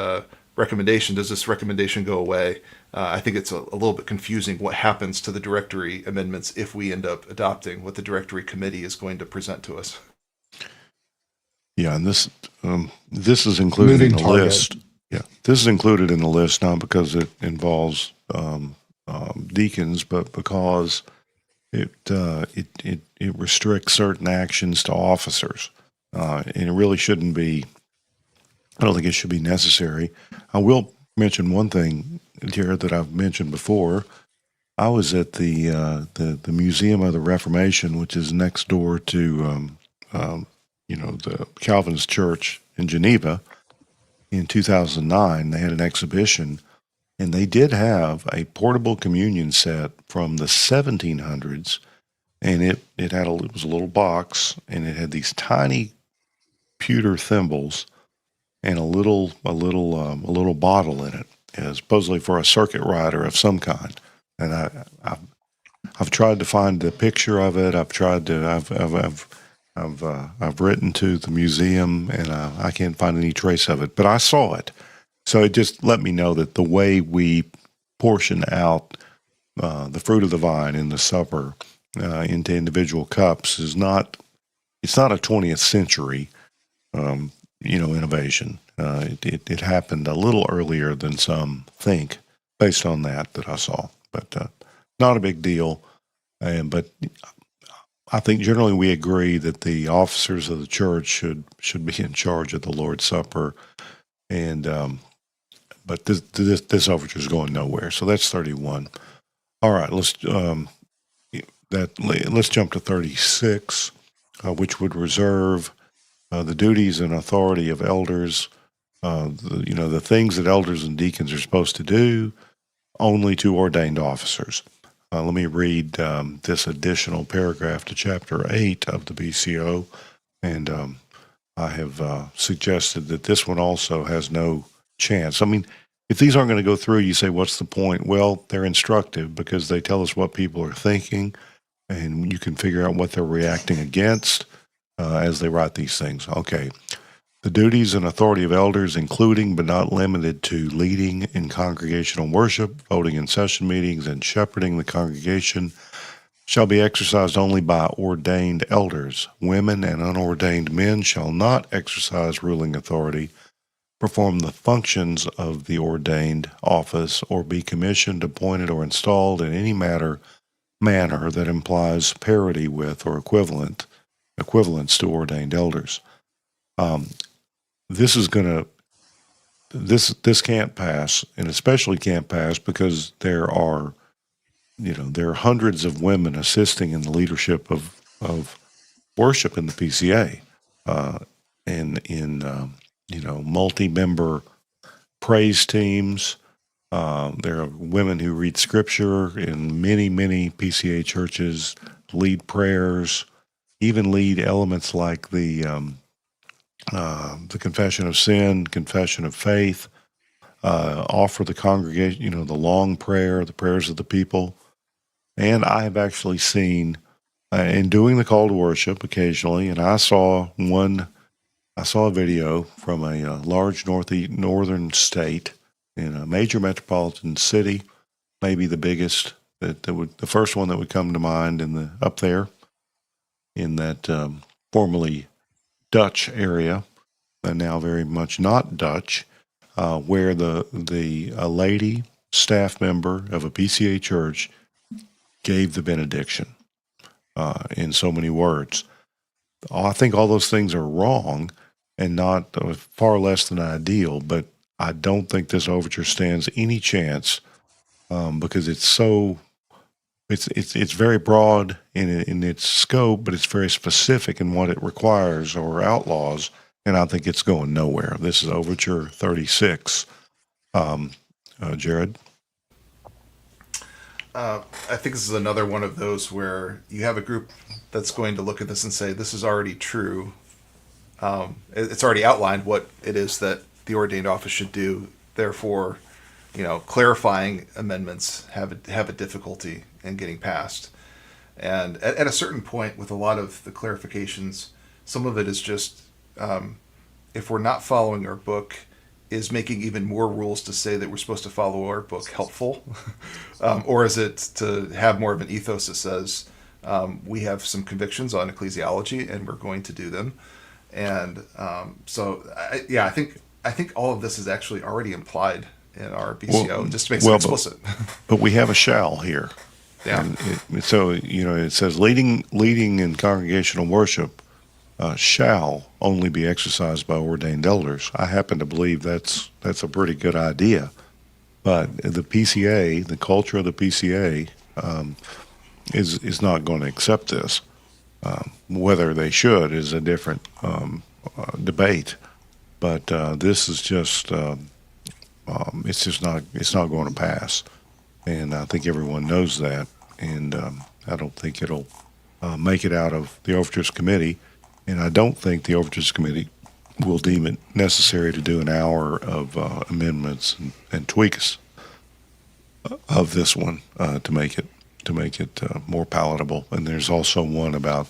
recommendation, does this recommendation go away? I think it's a little bit confusing what happens to the directory amendments if we end up adopting what the directory committee is going to present to us. Yeah, and this is included Moving in the target. list. Yeah, this is included in the list not because it involves deacons, but because it restricts certain actions to officers, and it really shouldn't be. I don't think it should be necessary. I will mention one thing, Jared, that I've mentioned before. I was at the Museum of the Reformation, which is next door to the Calvinist Church in Geneva. In 2009, they had an exhibition, and they did have a portable communion set from the 1700s, and it was a little box, and it had these tiny pewter thimbles and a little bottle in it, supposedly for a circuit rider of some kind. And I've tried to find the picture of it. I've written to the museum, and I can't find any trace of it. But I saw it, so it just let me know that the way we portion out the fruit of the vine in the supper into individual cups is not. It's not a 20th century. Innovation. It happened a little earlier than some think, based on that I saw. But not a big deal. But I think generally we agree that the officers of the church should be in charge of the Lord's Supper. And but this overture is going nowhere. So that's 31. All right, let's jump to 36, which would reserve the duties and authority of elders, the things that elders and deacons are supposed to do, only to ordained officers. Let me read this additional paragraph to Chapter 8 of the BCO, and I have suggested that this one also has no chance. I mean, if these aren't going to go through, you say, what's the point? Well, they're instructive because they tell us what people are thinking, and you can figure out what they're reacting against as they write these things. Okay. The duties and authority of elders, including but not limited to leading in congregational worship, voting in session meetings, and shepherding the congregation, shall be exercised only by ordained elders. Women and unordained men shall not exercise ruling authority, perform the functions of the ordained office, or be commissioned, appointed, or installed in any manner that implies parity with or equivalence to ordained elders. This can't pass, and especially can't pass because there are hundreds of women assisting in the leadership of worship in the PCA, and in multi-member praise teams. There are women who read scripture in many, many PCA churches, lead prayers, even lead elements like the confession of sin, confession of faith, offer the congregation, the long prayer, the prayers of the people. And I have actually seen, in doing the call to worship occasionally, and I saw a video from a large northern state in a major metropolitan city, maybe the biggest, the first one that would come to mind up there in that formerly Dutch area, and now very much not Dutch, where a lady staff member of a PCA church gave the benediction in so many words. I think all those things are wrong and not far less than ideal, but I don't think this overture stands any chance because it's very broad in its scope, but it's very specific in what it requires or outlaws, and I think it's going nowhere. This is Overture 36. Jared? I think this is another one of those where you have a group that's going to look at this and say, this is already true. It's already outlined what it is that the ordained office should do. Therefore, clarifying amendments have a difficulty in getting passed. And at a certain point, with a lot of the clarifications, some of it is just, if we're not following our book, is making even more rules to say that we're supposed to follow our book helpful? Or is it to have more of an ethos that says, we have some convictions on ecclesiology and we're going to do them? And I think all of this is actually already implied in our BCO, just to make it explicit. But we have a shall here. Yeah. And it says leading in congregational worship shall only be exercised by ordained elders. I happen to believe that's a pretty good idea. But the PCA, the culture of the PCA, is not going to accept this. Whether they should is a different debate. But this is just it's not going to pass, and I think everyone knows that. And I don't think it'll make it out of the Overtures Committee, and I don't think the Overtures Committee will deem it necessary to do an hour of amendments and tweaks of this one to make it more palatable. And there's also one about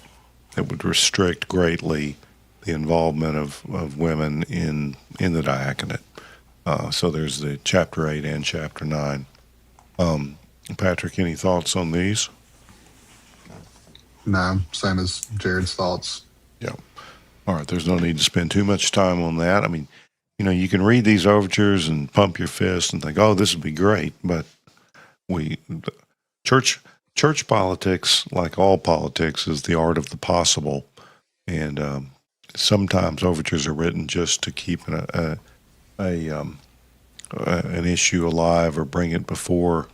that would restrict greatly the involvement of women in the diaconate. So there's the Chapter 8 and Chapter 9. Patrick, any thoughts on these? No, same as Jared's thoughts. Yeah. All right, there's no need to spend too much time on that. I mean, you can read these overtures and pump your fist and think, oh, this would be great, but church politics, like all politics, is the art of the possible, and sometimes overtures are written just to keep an issue alive or bring it before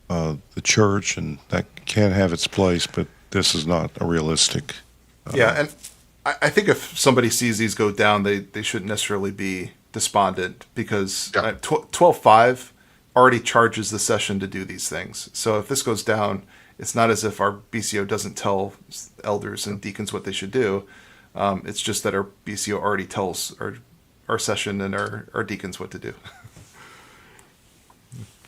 the church, and that can have its place, but this is not a realistic. And I think if somebody sees these go down, they shouldn't necessarily be despondent, because 12.5 already charges the session to do these things. So if this goes down, it's not as if our BCO doesn't tell elders and deacons what they should do. It's just that our BCO already tells our session and our deacons what to do.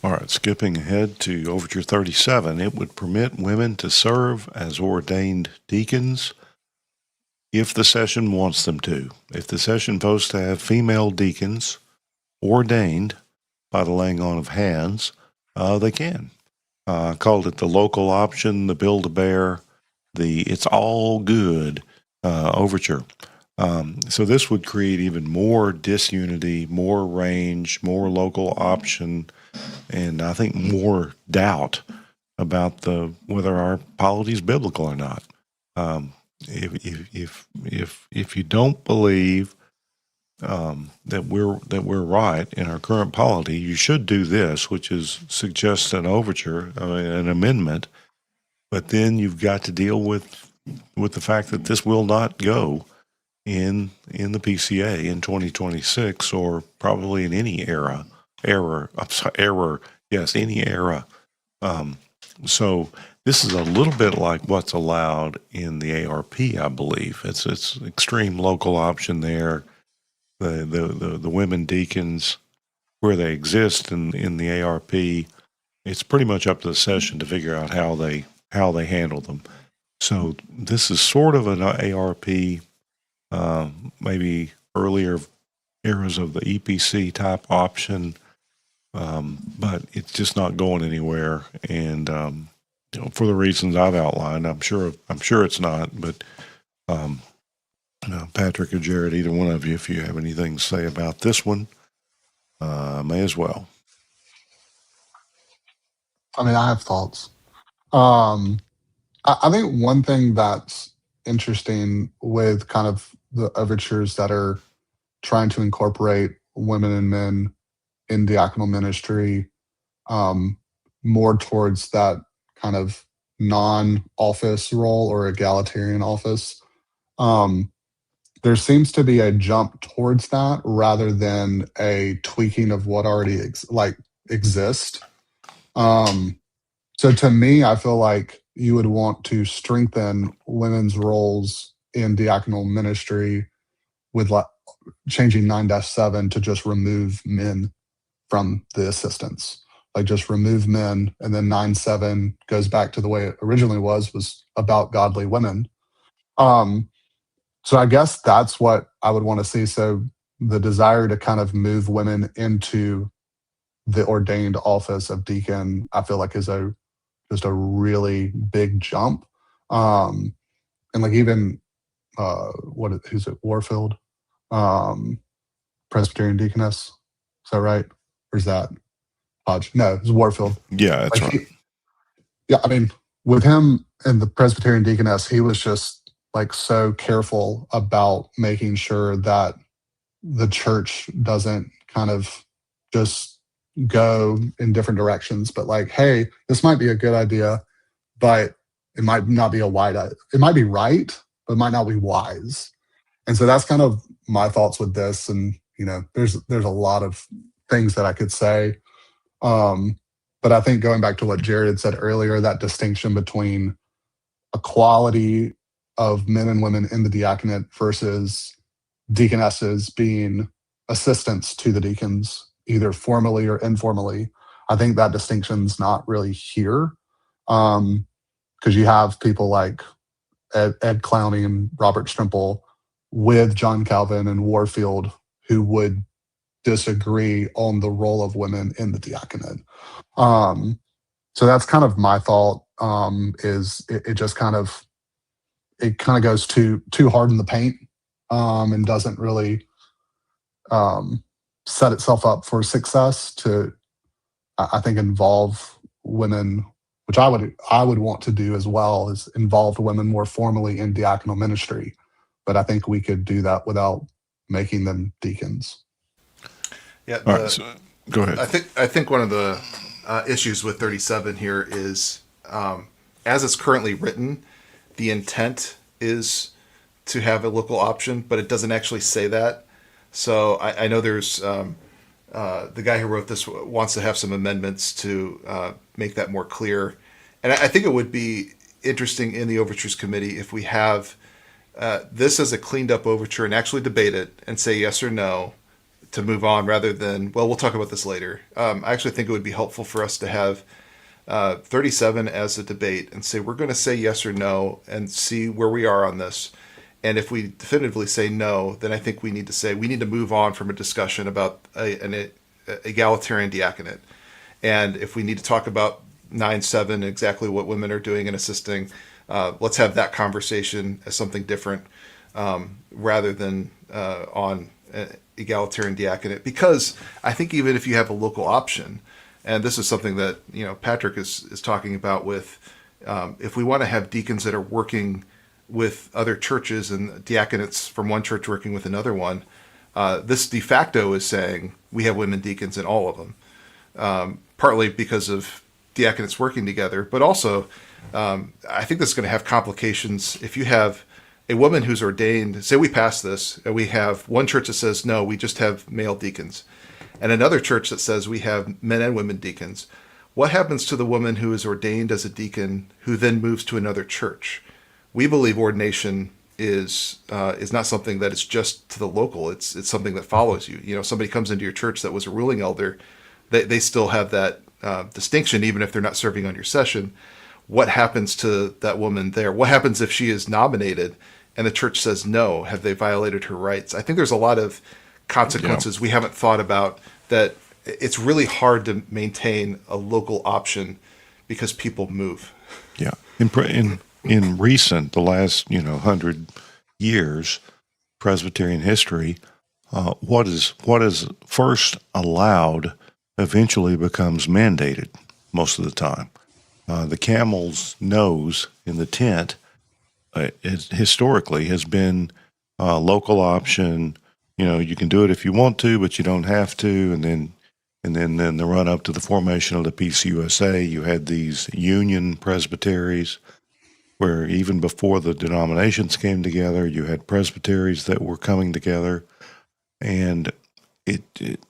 All right, skipping ahead to Overture 37, it would permit women to serve as ordained deacons if the session wants them to. If the session votes to have female deacons ordained by the laying on of hands, they can. I called it the local option, the Build-A-Bear, the It's All Good overture. So this would create even more disunity, more range, more local option, and I think more doubt about whether our polity is biblical or not. If you don't believe that we're right in our current polity, you should do this, which is suggest an overture, an amendment. But then you've got to deal with the fact that this will not go in the PCA in 2026, or probably in any any era. So this is a little bit like what's allowed in the ARP, I believe. It's extreme local option there. The women deacons, where they exist in the ARP, it's pretty much up to the session to figure out how they handle them. So this is sort of an ARP, maybe earlier eras of the EPC type option, but it's just not going anywhere. And for the reasons I've outlined, I'm sure it's not. But Patrick or Jared, either one of you, if you have anything to say about this one, may as well. I mean, I have thoughts. I think one thing that's interesting with kind of the overtures that are trying to incorporate women and men in diaconal ministry, um, more towards that kind of non-office role or egalitarian office. There seems to be a jump towards that rather than a tweaking of what already exists. So to me, I feel like you would want to strengthen women's roles in diaconal ministry with changing 9-7 to just remove men from the assistants. Like just remove men, and then 9-7 goes back to the way it originally was about godly women. So I guess that's what I would want to see. So the desire to kind of move women into the ordained office of deacon, I feel like is just a really big jump. And like even who's it, Warfield, Presbyterian deaconess, is that right? Or is that Hodge? No, it's Warfield. Yeah, that's right. I mean, with him and the Presbyterian deaconess, he was just like so careful about making sure that the church doesn't kind of just go in different directions, but like, hey, this might be a good idea, but it might not be it might be right, but it might not be wise. And so that's kind of my thoughts with this. And, there's a lot of things that I could say. But I think going back to what Jared had said earlier, that distinction between equality of men and women in the diaconate versus deaconesses being assistants to the deacons, either formally or informally, I think that distinction's not really here. Because you have people like Ed Clowney and Robert Strimple with John Calvin and Warfield who would disagree on the role of women in the diaconate. So that's kind of my thought. Is it just kind of goes too hard in the paint, and doesn't really set itself up for success to, I think, involve women, which I would want to do as well, is involve women more formally in diaconal ministry. But I think we could do that without making them deacons. Yeah. All right, so go ahead. I think one of the issues with 37 here is, as it's currently written, the intent is to have a local option, but it doesn't actually say that. So I know there's the guy who wrote this wants to have some amendments to make that more clear. And I think it would be interesting in the Overtures Committee if we have this as a cleaned up overture and actually debate it and say yes or no to move on, rather than, well, we'll talk about this later. I actually think it would be helpful for us to have 37 as a debate and say we're going to say yes or no and see where we are on this. And if we definitively say no, then I think we need to move on from a discussion about an egalitarian diaconate. And if we need to talk about 9-7, exactly what women are doing and assisting, let's have that conversation as something different, rather than on egalitarian diaconate. Because I think even if you have a local option, and this is something that Patrick is talking about with, if we want to have deacons that are working with other churches and diaconates from one church working with another one, this de facto is saying we have women deacons in all of them, partly because of diaconates working together, but also I think this is going to have complications if you have a woman who's ordained, say we pass this, and we have one church that says, no, we just have male deacons, and another church that says we have men and women deacons. What happens to the woman who is ordained as a deacon who then moves to another church? We believe ordination is not something that is just to the local. It's something that follows you. You know, somebody comes into your church that was a ruling elder, they still have that distinction, even if they're not serving on your session. What happens to that woman there? What happens if she is nominated and the church says no? Have they violated her rights? I think there's a lot of consequences we haven't thought about, that it's really hard to maintain a local option because people move. Yeah. In recent, the last 100 years, Presbyterian history, what is first allowed eventually becomes mandated most of the time. The camel's nose in the tent historically has been local option. You can do it if you want to, but you don't have to. And then the run up to the formation of the PCUSA, you had these union presbyteries, where even before the denominations came together, you had presbyteries that were coming together. And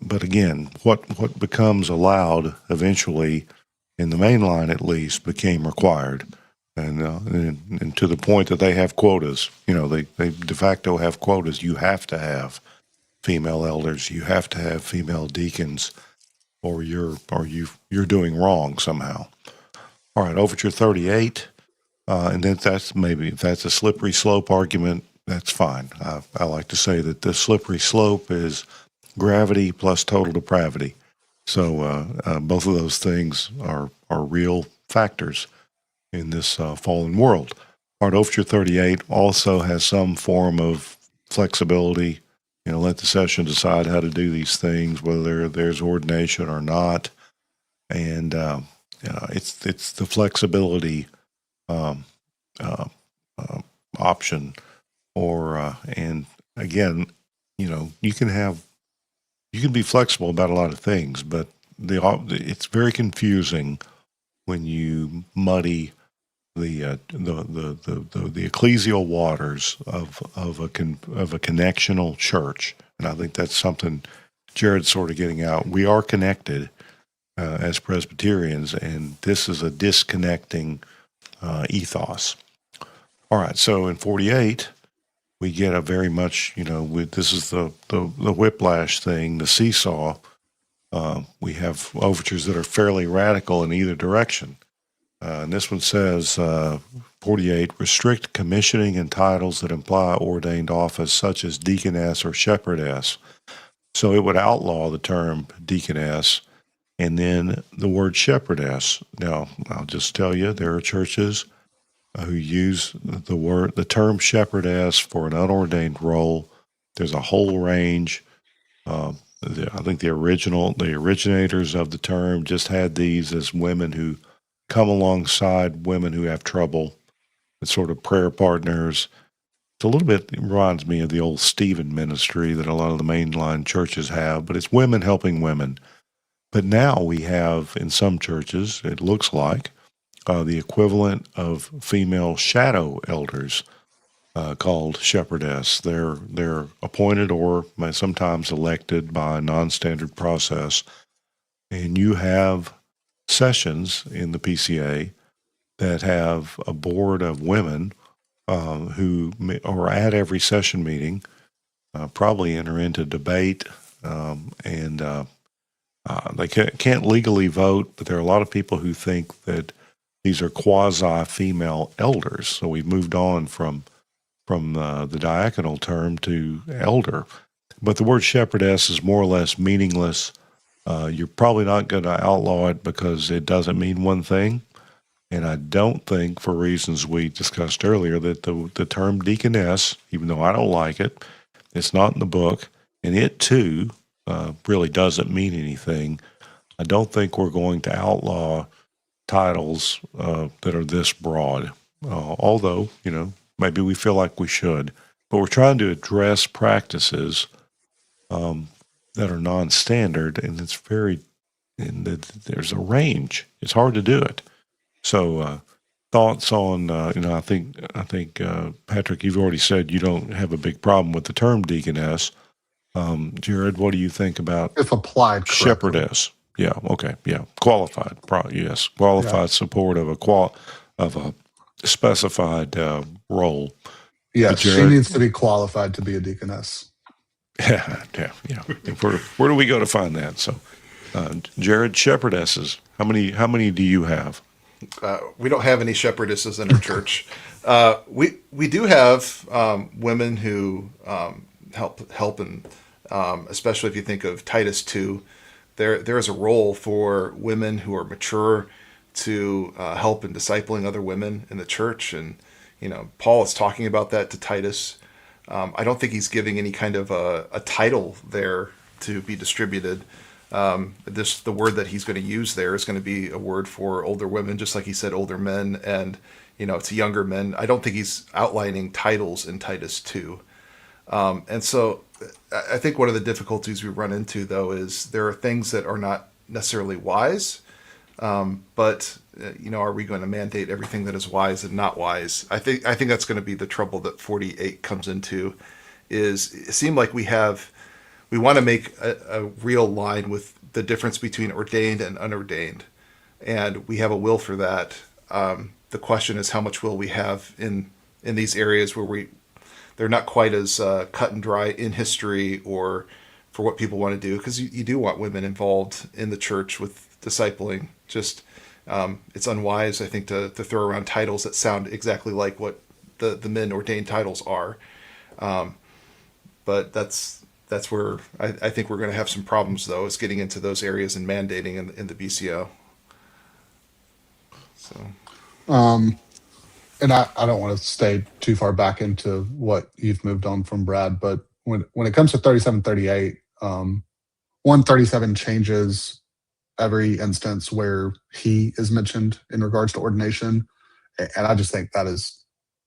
but again, what becomes allowed eventually, in the main line at least, became required, and to the point that they have quotas. They de facto have quotas. You have to have female elders. You have to have female deacons, or you're doing wrong somehow. All right, Overture 38, and then if that's a slippery slope argument, that's fine. I like to say that the slippery slope is gravity plus total depravity. So both of those things are real factors in this fallen world. Art Overture 38 also has some form of flexibility. Let the session decide how to do these things, whether there's ordination or not. And it's the flexibility option. And again, you can be flexible about a lot of things, but it's very confusing when you muddy the ecclesial waters of a connectional church. And I think that's something Jared's sort of getting out. We are connected as Presbyterians, and this is a disconnecting ethos. All right, so in 48, we get a very much, this is the whiplash thing, the seesaw. We have overtures that are fairly radical in either direction. And this one says, 48, restrict commissioning and titles that imply ordained office, such as deaconess or shepherdess. So it would outlaw the term deaconess and then the word shepherdess. Now, I'll just tell you, there are churches who use the term shepherdess for an unordained role. There's a whole range. I think the originators of the term just had these as women who come alongside women who have trouble. It's sort of prayer partners. It's a little bit, it reminds me of the old Stephen ministry that a lot of the mainline churches have, but it's women helping women. But now we have, in some churches, it looks like, the equivalent of female shadow elders called shepherdess. They're appointed or sometimes elected by a non-standard process. And you have sessions in the PCA that have a board of women who are at every session meeting, probably enter into debate, and they can't legally vote, but there are a lot of people who think that these are quasi-female elders. So we've moved on from the diaconal term to elder. But the word shepherdess is more or less meaningless. You're probably not going to outlaw it because it doesn't mean one thing. And I don't think, for reasons we discussed earlier, that the term deaconess, even though I don't like it, it's not in the book, and it too really doesn't mean anything. I don't think we're going to outlaw titles that are this broad, although, maybe we feel like we should. But we're trying to address practices that are non-standard, and there's a range. It's hard to do it. So thoughts on, I think Patrick, you've already said you don't have a big problem with the term deaconess. Jared, what do you think about If applied correctly. shepherdess? Yeah. Okay. Yeah. Qualified. Yes. Qualified support of a specified role. Yes, she Jared? needs to be qualified to be a deaconess. Yeah. Where do we go to find that? So, Jared, shepherdesses. How many do you have? We don't have any shepherdesses in our church. We do have women who help, and especially if you think of Titus 2, there is a role for women who are mature to help in discipling other women in the church, and Paul is talking about that to Titus. I don't think he's giving any kind of a title there to be distributed. The word that he's going to use there is going to be a word for older women, just like he said older men, and to younger men. I don't think he's outlining titles in Titus 2. And so I think one of the difficulties we run into, though, is there are things that are not necessarily wise, but are we going to mandate everything that is wise and not wise? I think that's going to be the trouble that 48 comes into. Is it seemed like we want to make a real line with the difference between ordained and unordained, and we have a will for that. The question is, how much will we have in these areas where they're not quite as cut and dry in history or for what people want to do, because you do want women involved in the church with discipling. Just it's unwise, I think, to throw around titles that sound exactly like what the men ordained titles are. But that's where I think we're going to have some problems, though, is getting into those areas and mandating in the BCO. So, and I don't want to stay too far back into what you've moved on from, Brad, but when it comes to 3738, 137 changes every instance where he is mentioned in regards to ordination, and I just think that is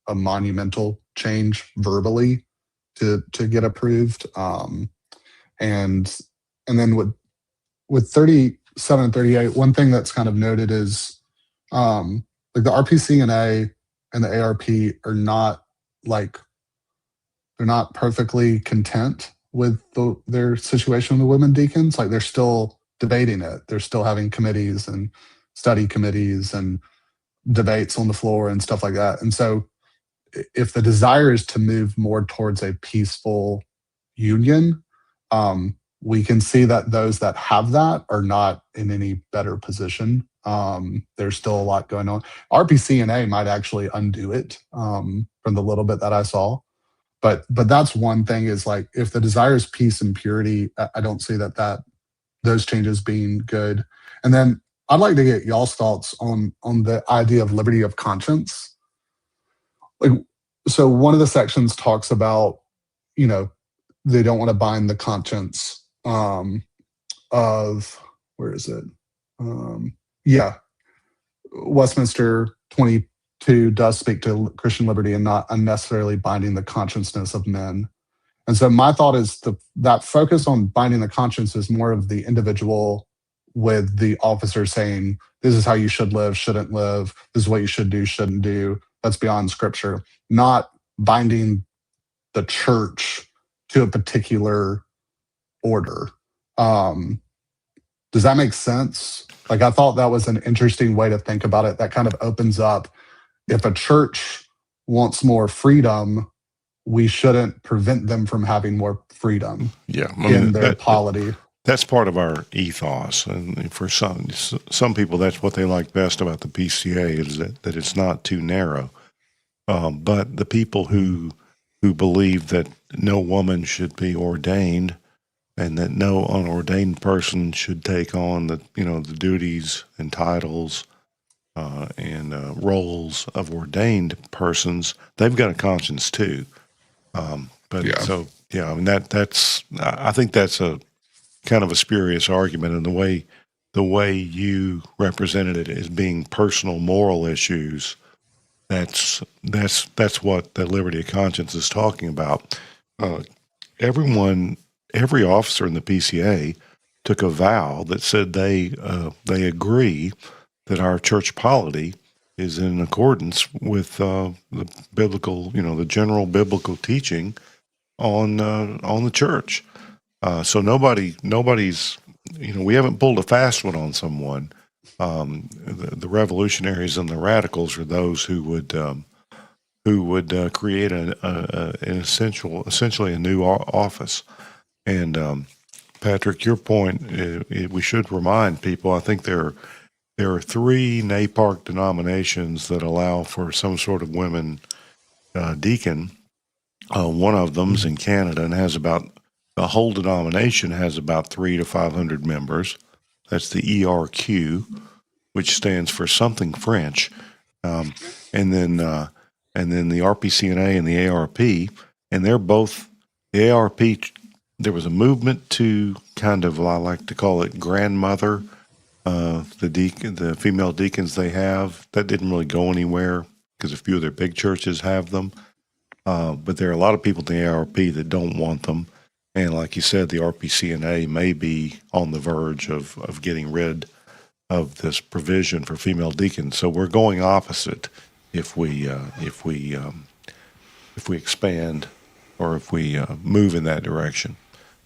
a monumental change verbally to get approved. And then with 37 and 38, one thing that's kind of noted is like the RPCNA and the ARP are not they're not perfectly content with their situation with women deacons. Like, they're still debating it. They're still having committees and study committees and debates on the floor and stuff like that. And so if the desire is to move more towards a peaceful union, we can see that those that have that are not in any better position. There's still a lot going on. RPCNA might actually undo it from the little bit that I saw. But that's one thing, is like, if the desire is peace and purity, I don't see that those changes being good. And then I'd like to get y'all's thoughts on the idea of liberty of conscience. Like, so one of the sections talks about, they don't want to bind the conscience of, where is it? Westminster 22 does speak to Christian liberty and not unnecessarily binding the consciousness of men. And so my thought is that focus on binding the conscience is more of the individual, with the officer saying, this is how you should live, shouldn't live, this is what you should do, shouldn't do. That's beyond scripture. Not binding the church to a particular order. Does that make sense? Like, I thought that was an interesting way to think about it. That kind of opens up, if a church wants more freedom, we shouldn't prevent them from having more freedom in their polity. That's part of our ethos, and for some people, that's what they like best about the PCA, is that it's not too narrow. But the people who believe that no woman should be ordained, and that no unordained person should take on the duties and titles and roles of ordained persons, they've got a conscience too. I mean, I think that's a kind of a spurious argument, and the way you represented it as being personal moral issues, that's what the liberty of conscience is talking about. Every officer in the PCA took a vow that said they agree that our church polity is in accordance with the biblical, the general biblical teaching on the church. So nobody's, we haven't pulled a fast one on someone. The revolutionaries and the radicals are those who would create essentially a new office. And Patrick, your point, we should remind people. I think there are 3 NAPARC denominations that allow for some sort of women deacon. One of them's in Canada and has the whole denomination has about 300 to 500 members. That's the ERQ, which stands for something French, and then the RPCNA and the ARP, and they're both the ARP. There was a movement to kind of, I like to call it, grandmother the female deacons they have. That didn't really go anywhere because a few of their big churches have them. But there are a lot of people in the ARP that don't want them. And like you said, the RPCNA may be on the verge of getting rid of this provision for female deacons. So we're going opposite if we expand or if we move in that direction.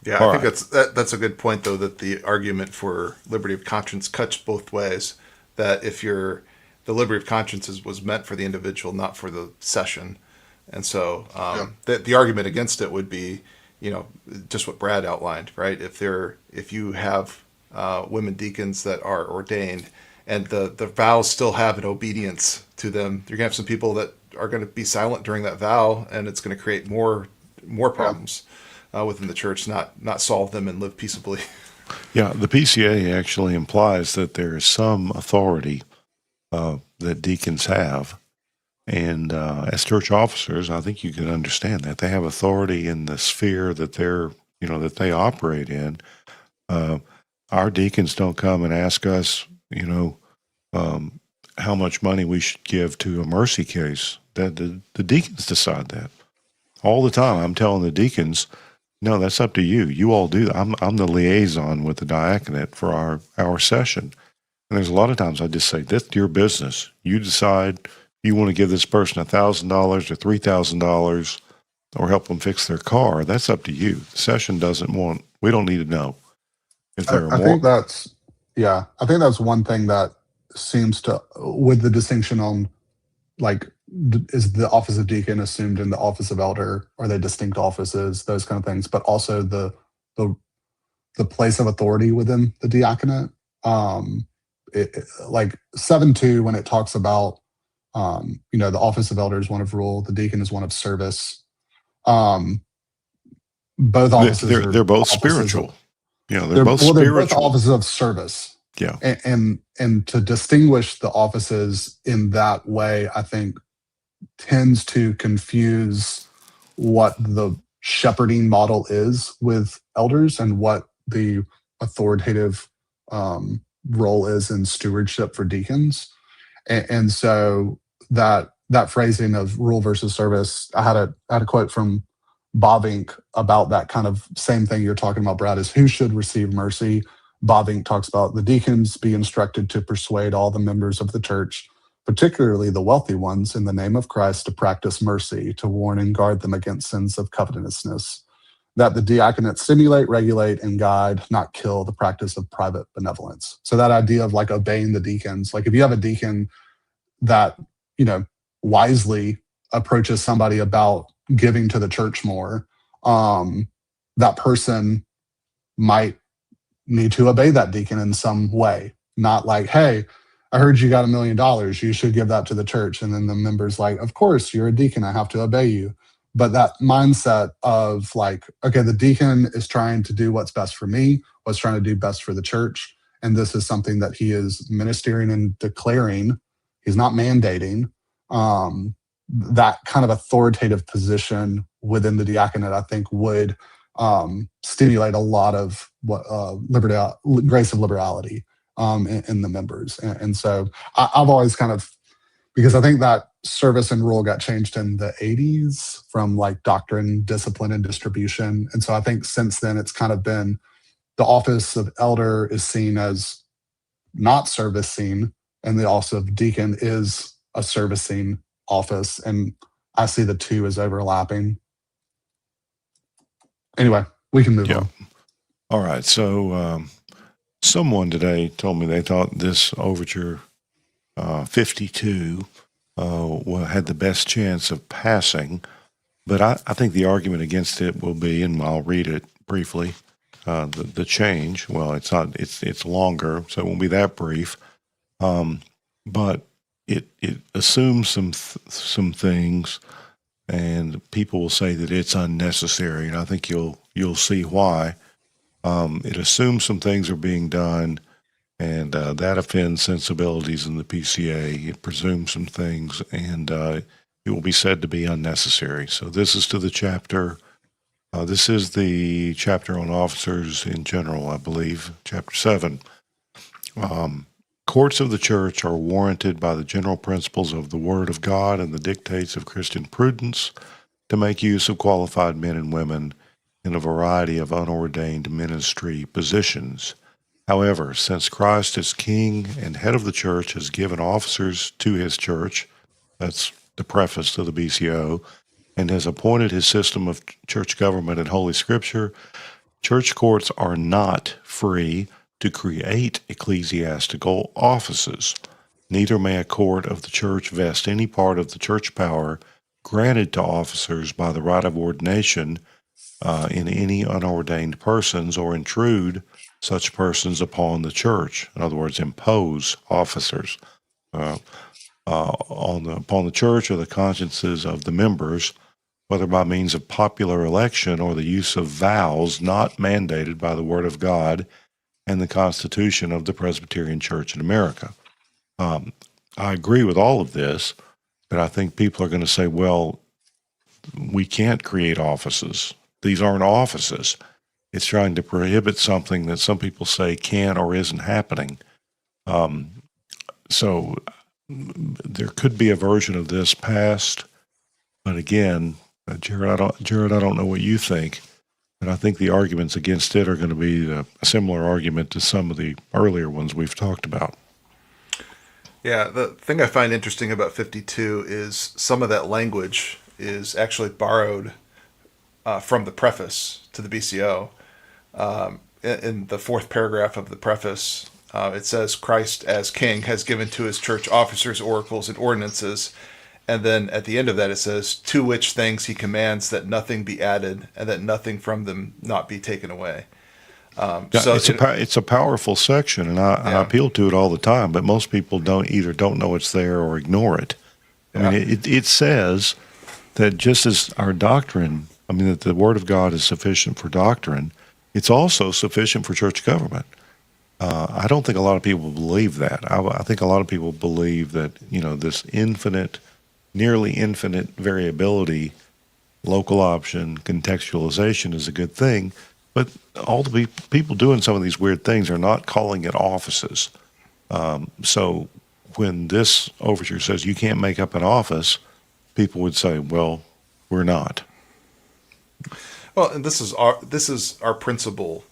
Yeah, I think that's a good point, though, that the argument for liberty of conscience cuts both ways. That if the liberty of conscience was meant for the individual, not for the session. And so the argument against it would be, just what Brad outlined, right? If you have women deacons that are ordained and the vows still have an obedience to them, you're going to have some people that are going to be silent during that vow, and it's going to create more problems within the church, not solve them and live peaceably. Yeah, the PCA actually implies that there is some authority that deacons have. And as church officers, I think you can understand that they have authority in the sphere that that they operate in. Our deacons don't come and ask us, how much money we should give to a mercy case. That the deacons decide that all the time. I'm telling the deacons, no, that's up to you. You all do that. I'm the liaison with the diaconate for our session. And there's a lot of times I just say, that's your business. You decide. You want to give this person $1,000 or $3,000 or help them fix their car, that's up to you. The session we don't need to know. If there are more. I think that's one thing that seems to, with the distinction on, is the office of deacon assumed in the office of elder? Are they distinct offices? Those kind of things, but also the place of authority within the diaconate. Like 7:2, when it talks about the office of elder is one of rule, the deacon is one of service. Both offices they're both spiritual. They're both spiritual. They're both offices of service. Yeah, and to distinguish the offices in that way, I think tends to confuse what the shepherding model is with elders and what the authoritative role is in stewardship for deacons. And so that phrasing of rule versus service, I had a quote from Bavinck about that kind of same thing you're talking about, Brad, is who should receive mercy. Bavinck talks about the deacons be instructed to persuade all the members of the church, particularly the wealthy ones, in the name of Christ, to practice mercy, to warn and guard them against sins of covetousness, that the diaconate stimulate, regulate, and guide, not kill the practice of private benevolence. So that idea of obeying the deacons, if you have a deacon that, wisely approaches somebody about giving to the church more, that person might need to obey that deacon in some way. Not hey, I heard you got $1 million. You should give that to the church. And then the member's of course, you're a deacon. I have to obey you. But that mindset of okay, the deacon is trying to do what's best for me, what's trying to do best for the church. And this is something that he is ministering and declaring. He's not mandating. That kind of authoritative position within the diaconate, I think, would stimulate a lot of what grace of liberality in the members. And so I've always because I think that service and rule got changed in the 80s from doctrine, discipline, and distribution. And so I think since then it's kind of been the office of elder is seen as not service seen, and the office of deacon is a servicing office, and I see the two as overlapping. Anyway, we can move Yeah. on. All right. So someone today told me they thought this Overture 52 had the best chance of passing. But I think the argument against it will be, and I'll read it briefly, the change. Well, it's not. It's longer, so it won't be that brief. But it assumes some things, and people will say that it's unnecessary, and I think you'll see why. It assumes some things are being done, and that offends sensibilities in the PCA. It presumes some things, and it will be said to be unnecessary. So this is to the chapter. This is the chapter on officers in general, I believe, chapter 7. Courts of the church are warranted by the general principles of the Word of God and the dictates of Christian prudence to make use of qualified men and women in a variety of unordained ministry positions. However, since Christ as King and head of the church has given officers to his church, that's the preface to the BCO, and has appointed his system of church government and Holy Scripture, church courts are not free to create ecclesiastical offices. Neither may a court of the church vest any part of the church power granted to officers by the right of ordination in any unordained persons, or intrude such persons upon the church. In other words, impose officers upon the church or the consciences of the members, whether by means of popular election or the use of vows not mandated by the Word of God and the Constitution of the Presbyterian Church in America. I agree with all of this, but I think people are going to say, well, we can't create offices. These aren't offices. It's trying to prohibit something that some people say can or isn't happening. So there could be a version of this passed, but again, Jared, I don't know what you think, but I think the arguments against it are going to be a similar argument to some of the earlier ones we've talked about. Yeah, the thing I find interesting about 52 is some of that language is actually borrowed from the preface to the BCO. In the fourth paragraph of the preface, it says, Christ as King has given to his church officers, oracles, and ordinances. And then at the end of that, it says, to which things he commands that nothing be added and that nothing from them not be taken away. So it's a powerful section, and I appeal to it all the time, but most people don't know it's there or ignore it. I mean, it says that just as our doctrine, that the Word of God is sufficient for doctrine, it's also sufficient for church government. I don't think a lot of people believe that. I think a lot of people believe that, this nearly infinite variability, local option, contextualization is a good thing, but all the people doing some of these weird things are not calling it offices. So when this overture says you can't make up an office, people would say, well, we're not. Well, and this is our principle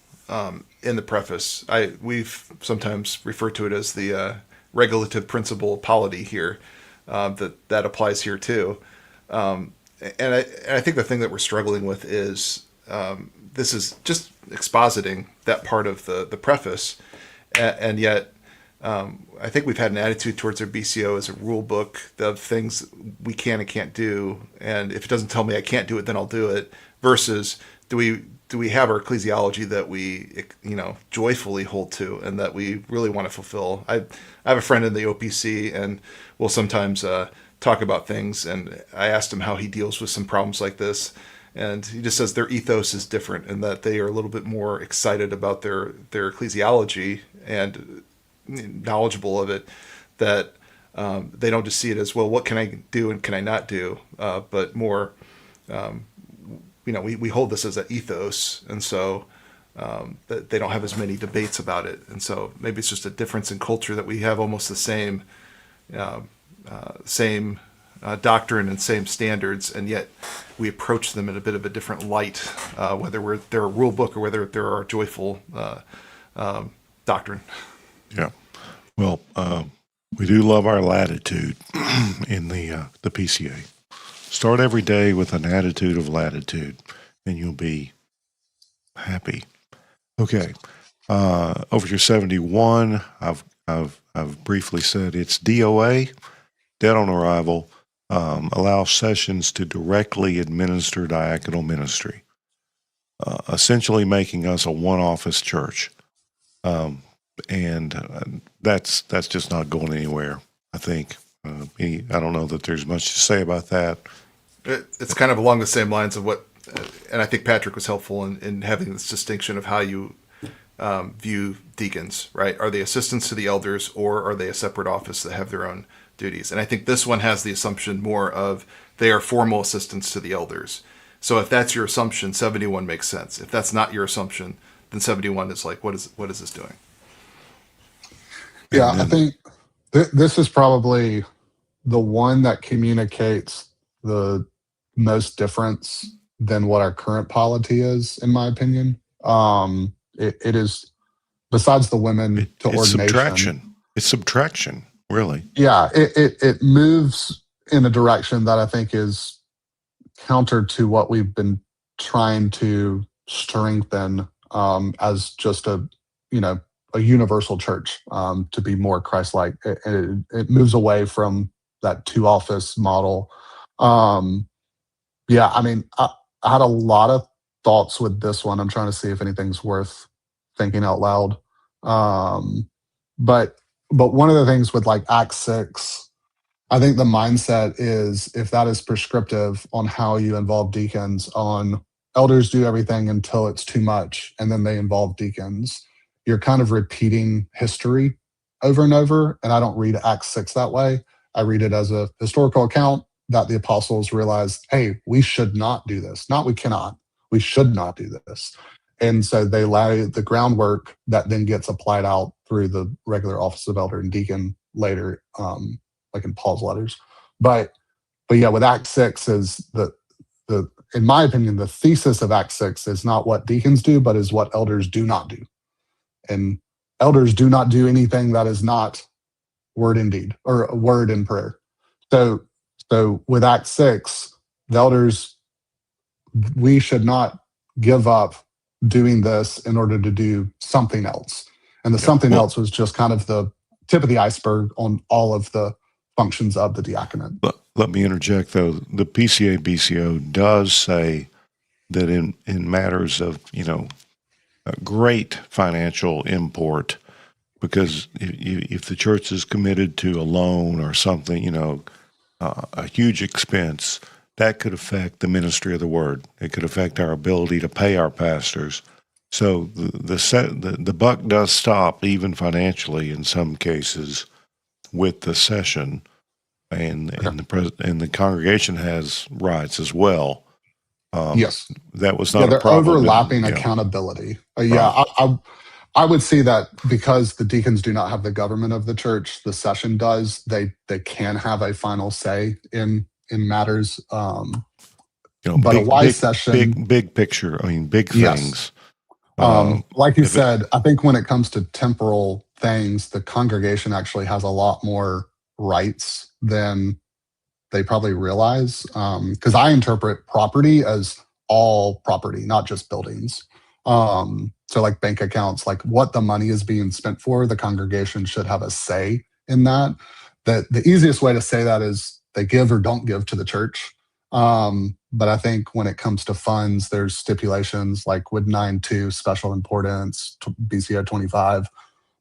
in the preface. We've sometimes referred to it as the regulative principle of polity here. That applies here too, and I think the thing that we're struggling with is this is just expositing that part of the preface, and yet I think we've had an attitude towards our BCO as a rule book of things we can and can't do, and if it doesn't tell me I can't do it, then I'll do it. Versus, do we have our ecclesiology that we joyfully hold to and that we really want to fulfill? I have a friend in the OPC, and we'll sometimes talk about things, and I asked him how he deals with some problems like this, and he just says their ethos is different and that they are a little bit more excited about their ecclesiology and knowledgeable of it, that they don't just see it as, well, what can I do and can I not do, but more we hold this as an ethos, and so that they don't have as many debates about it. And so maybe it's just a difference in culture that we have almost the same doctrine and same standards, and yet we approach them in a bit of a different light, whether they're a rule book or whether they're our joyful doctrine. Yeah. Well, We do love our latitude in the PCA. Start every day with an attitude of latitude, and you'll be happy. Okay. Overture 71. I've briefly said it's DOA, dead on arrival. Allow sessions to directly administer diaconal ministry, essentially making us a one-office church. And that's just not going anywhere, I think. I don't know that there's much to say about that. It's kind of along the same lines of what, and I think Patrick was helpful in having this distinction of how you view deacons, right? Are they assistants to the elders, or are they a separate office that have their own duties? And I think this one has the assumption more of they are formal assistants to the elders. So if that's your assumption, 71 makes sense. If that's not your assumption, then 71 is like, what is this doing? Yeah, I think this is probably the one that communicates the most difference than what our current polity is, in my opinion. It is, besides the women to It's ordination. It's subtraction, really. Yeah, it moves in a direction that I think is counter to what we've been trying to strengthen as just a universal church, to be more Christ-like. It moves away from that two office model. Yeah, I mean, I had a lot of thoughts with this one. I'm trying to see if anything's worth thinking out loud. But one of the things with like Acts 6, I think the mindset is, if that is prescriptive on how you involve deacons, on elders do everything until it's too much and then they involve deacons, you're kind of repeating history over and over. And I don't read Acts 6 that way. I read it as a historical account that the apostles realized, hey, we should not do this. Not we cannot. We should not do this. And so they lay the groundwork that then gets applied out through the regular office of elder and deacon later, like in Paul's letters. But yeah, with Act 6 is the in my opinion, the thesis of Act 6 is not what deacons do, but is what elders do not do. And elders do not do anything that is not word and deed, or word and prayer. So with Act 6, the elders, we should not give up doing this in order to do something else. And the something else was just kind of the tip of the iceberg on all of the functions of the diaconate. Let me interject, though. The PCA-BCO does say that in matters of, great financial import, because if the church is committed to a loan or something, a huge expense, that could affect the ministry of the word. It could affect our ability to pay our pastors. So the buck does stop, even financially in some cases, with the session, and the congregation has rights as well. Yes, that was not a they're problem. overlapping accountability. I would see that because the deacons do not have the government of the church, the session does. They can have a final say in matters. But a wise session, big picture. I mean, big yes. things. Like you said, I think when it comes to temporal things, the congregation actually has a lot more rights than they probably realize. Because I interpret property as all property, not just buildings. So like bank accounts, like what the money is being spent for, the congregation should have a say in that. The easiest way to say that is they give or don't give to the church. But I think when it comes to funds, there's stipulations like with 9.2 special importance, BCO 25.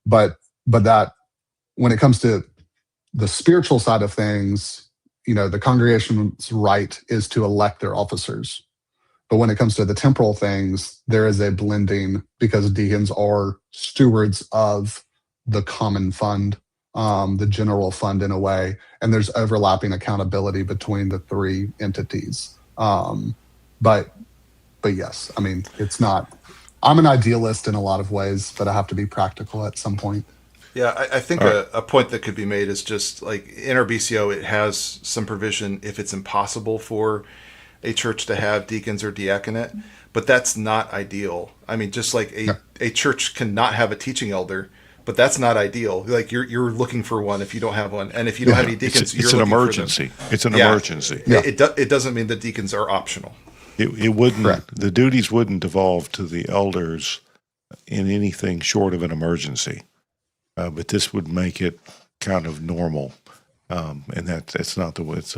But that when it comes to the spiritual side of things, the congregation's right is to elect their officers. But when it comes to the temporal things, there is a blending because deacons are stewards of the common fund, the general fund in a way, and there's overlapping accountability between the three entities. But yes, I mean, it's not, I'm an idealist in a lot of ways, but I have to be practical at some point. Yeah, I think a point that could be made is just like in our BCO, it has some provision if it's impossible for a church to have deacons or diaconate, but that's not ideal. I mean, just like a church cannot have a teaching elder, but that's not ideal. Like you're looking for one if you don't have one, and if you don't have any deacons, It's you're an looking for them. emergency. It's an Yeah. emergency. It doesn't mean that deacons are optional. It wouldn't. Correct. The duties wouldn't devolve to the elders in anything short of an emergency, but this would make it kind of normal, and it's not the way. It's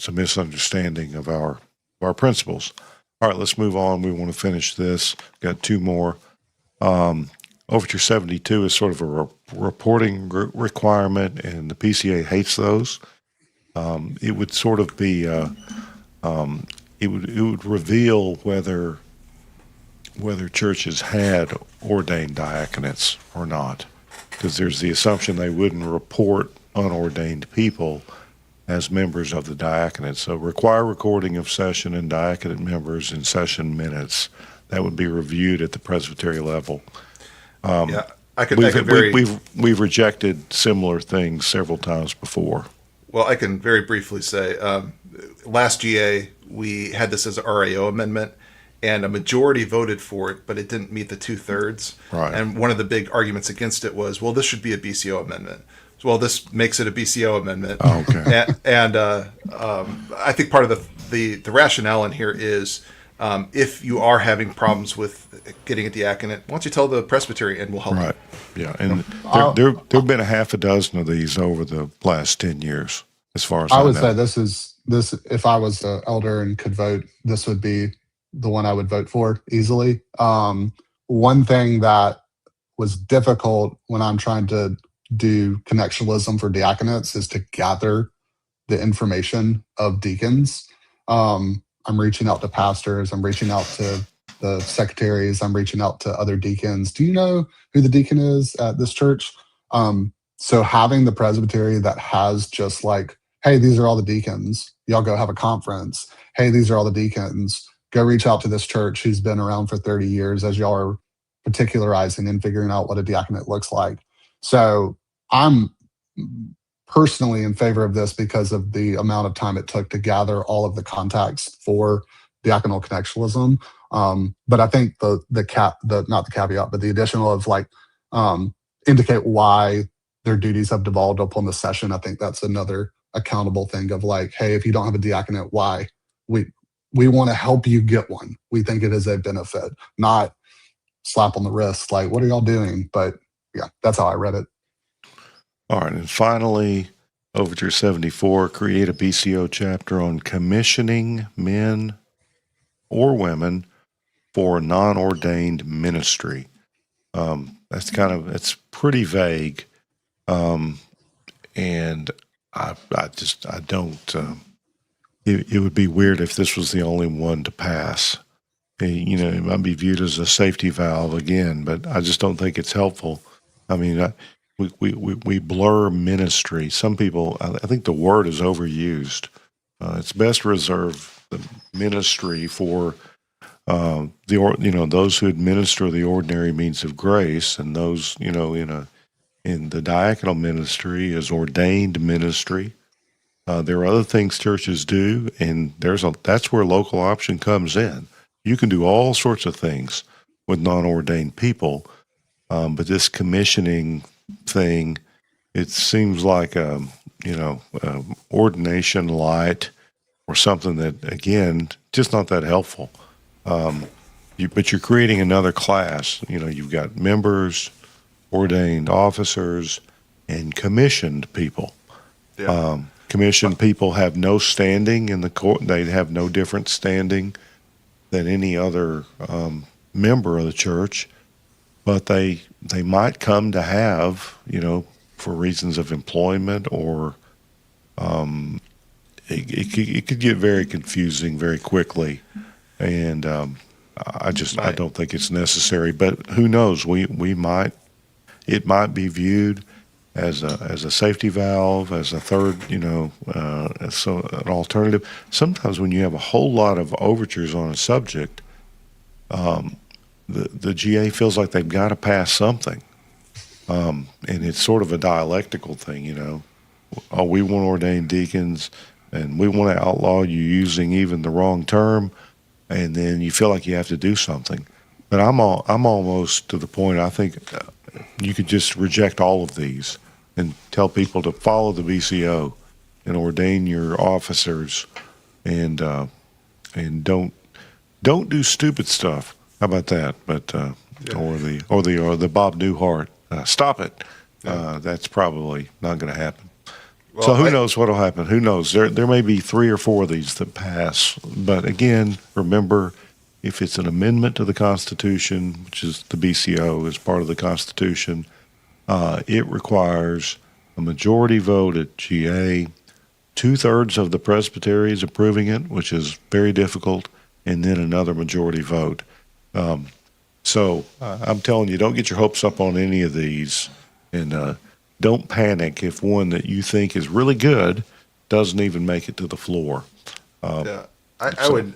a misunderstanding of our principles. All right, let's move on. We want to finish this. Got two more. Overture 72 is sort of a reporting requirement, and the PCA hates those. It would sort of be it would reveal whether churches had ordained diaconates or not, because there's the assumption they wouldn't report unordained people as members of the diaconate. So require recording of session and diaconate members in session minutes. That would be reviewed at the presbytery level. Yeah, I could very We've rejected similar things several times before. well. I can very briefly say, last GA we had this as an RAO amendment, and a majority voted for it, but it didn't meet the 2/3. Right. And one of the big arguments against it was, well, this should be a BCO amendment. Well, this makes it a BCO amendment. Oh, okay. And I think part of the rationale in here is, if you are having problems with getting a diaconate, why don't you tell the presbytery and we'll help Right. you. Yeah. And there have been a half a dozen of these over the last 10 years, as far as I would know. say this. If I was an elder and could vote, this would be the one I would vote for easily. One thing that was difficult when I'm trying to do connectionalism for diaconates is to gather the information of deacons. I'm reaching out to pastors. I'm reaching out to the secretaries. I'm reaching out to other deacons. Do you know who the deacon is at this church? So having the presbytery that has just like, hey, these are all the deacons. Y'all go have a conference. Hey, these are all the deacons. Go reach out to this church who's been around for 30 years as y'all are particularizing and figuring out what a diaconate looks like. So I'm personally in favor of this because of the amount of time it took to gather all of the contacts for diaconal connectionalism. But I think not the caveat, but the additional of like indicate why their duties have devolved upon the session. I think that's another accountable thing of like, hey, if you don't have a diaconate, why? We want to help you get one. We think it is a benefit, not slap on the wrist. Like, what are y'all doing? But yeah, that's how I read it. All right. And finally, Overture 74, create a BCO chapter on commissioning men or women for non-ordained ministry. It's pretty vague. And I don't, it would be weird if this was the only one to pass. It might be viewed as a safety valve again, but I just don't think it's helpful. I mean, we blur ministry. Some people, I think the word is overused. It's best to reserve the ministry for those who administer the ordinary means of grace, and those in the diaconal ministry is ordained ministry. There are other things churches do, and that's where local option comes in. You can do all sorts of things with non-ordained people, but this commissioning thing, it seems like ordination light or something that, again, just not that helpful. But you're creating another class. You've got members, ordained officers, and commissioned people. Yeah. Commissioned people have no standing in the court. They have no different standing than any other member of the church, but they might come to have, for reasons of employment or it could get very confusing very quickly, and I don't think it's necessary. But who knows? It might be viewed as a safety valve, as a third, so an alternative. Sometimes when you have a whole lot of overtures on a subject, the GA feels like they've got to pass something, and it's sort of a dialectical thing, Oh, we want ordained deacons, and we want to outlaw you using even the wrong term, and then you feel like you have to do something. But I'm almost to the point. I think you could just reject all of these and tell people to follow the BCO and ordain your officers, and don't do stupid stuff. How about that? But or the Bob Newhart, stop it. That's probably not going to happen. Well, So who knows what will happen? Who knows? There may be 3 or 4 of these that pass. But again, remember, if it's an amendment to the Constitution, which is the BCO is part of the Constitution, it requires a majority vote at GA, 2/3 of the presbyteries approving it, which is very difficult, and then another majority vote. So I'm telling you, don't get your hopes up on any of these, and don't panic if one that you think is really good doesn't even make it to the floor. Yeah, I would.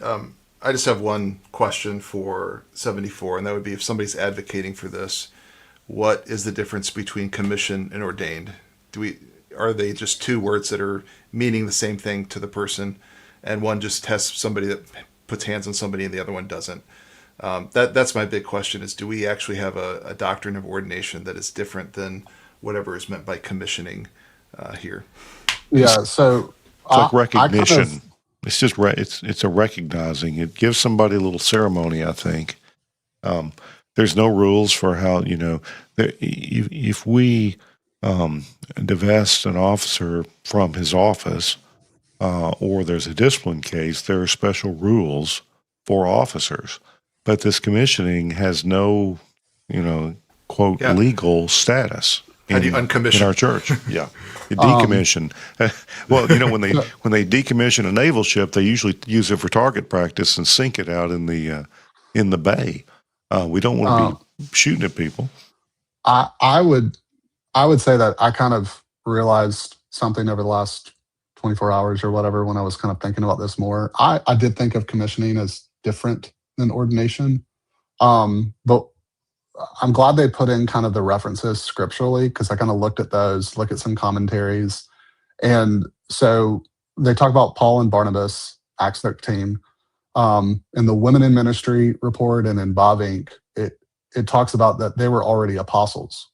I just have one question for 74, and that would be if somebody's advocating for this, what is the difference between commission and ordained? Are they just 2 words that are meaning the same thing to the person, and one just has somebody that puts hands on somebody and the other one doesn't? That's my big question: is do we actually have a doctrine of ordination that is different than whatever is meant by commissioning here? Yeah. So It's like recognition. I kind of, It's just it's a recognizing. It gives somebody a little ceremony, I think. There's no rules for how, if we divest an officer from his office, or there's a discipline case, there are special rules for officers. But this commissioning has no, quote, legal status. How do you uncommission? In our church? Yeah, you decommission. Well, when they decommission a naval ship, they usually use it for target practice and sink it out in the bay. We don't want to be shooting at people. I would say that I kind of realized something over the last 24 hours or whatever when I was kind of thinking about this more. I did think of commissioning as different than ordination, but I'm glad they put in kind of the references scripturally, because I kind of looked at those, look at some commentaries. And so they talk about Paul and Barnabas, Acts 13. In the Women in Ministry report and in Bob Inc., it talks about that they were already apostles.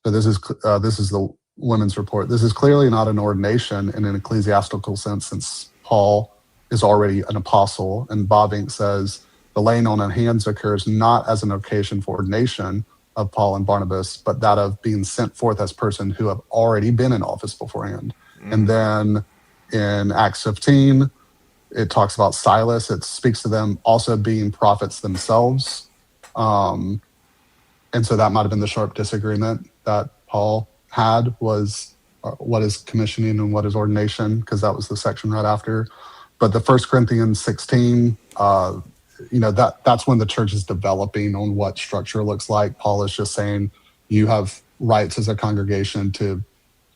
So this is the women's report. This is clearly not an ordination in an ecclesiastical sense, since Paul is already an apostle. And Bob Inc. says the laying on of hands occurs not as an occasion for ordination of Paul and Barnabas, but that of being sent forth as persons who have already been in office beforehand. And then in Acts 15, it talks about Silas. It speaks to them also being prophets themselves. And so that might have been the sharp disagreement that Paul had, was what is commissioning and what is ordination, because that was the section right after. But the 1 Corinthians 16, that's when the church is developing on what structure looks like. Paul is just saying you have rights as a congregation to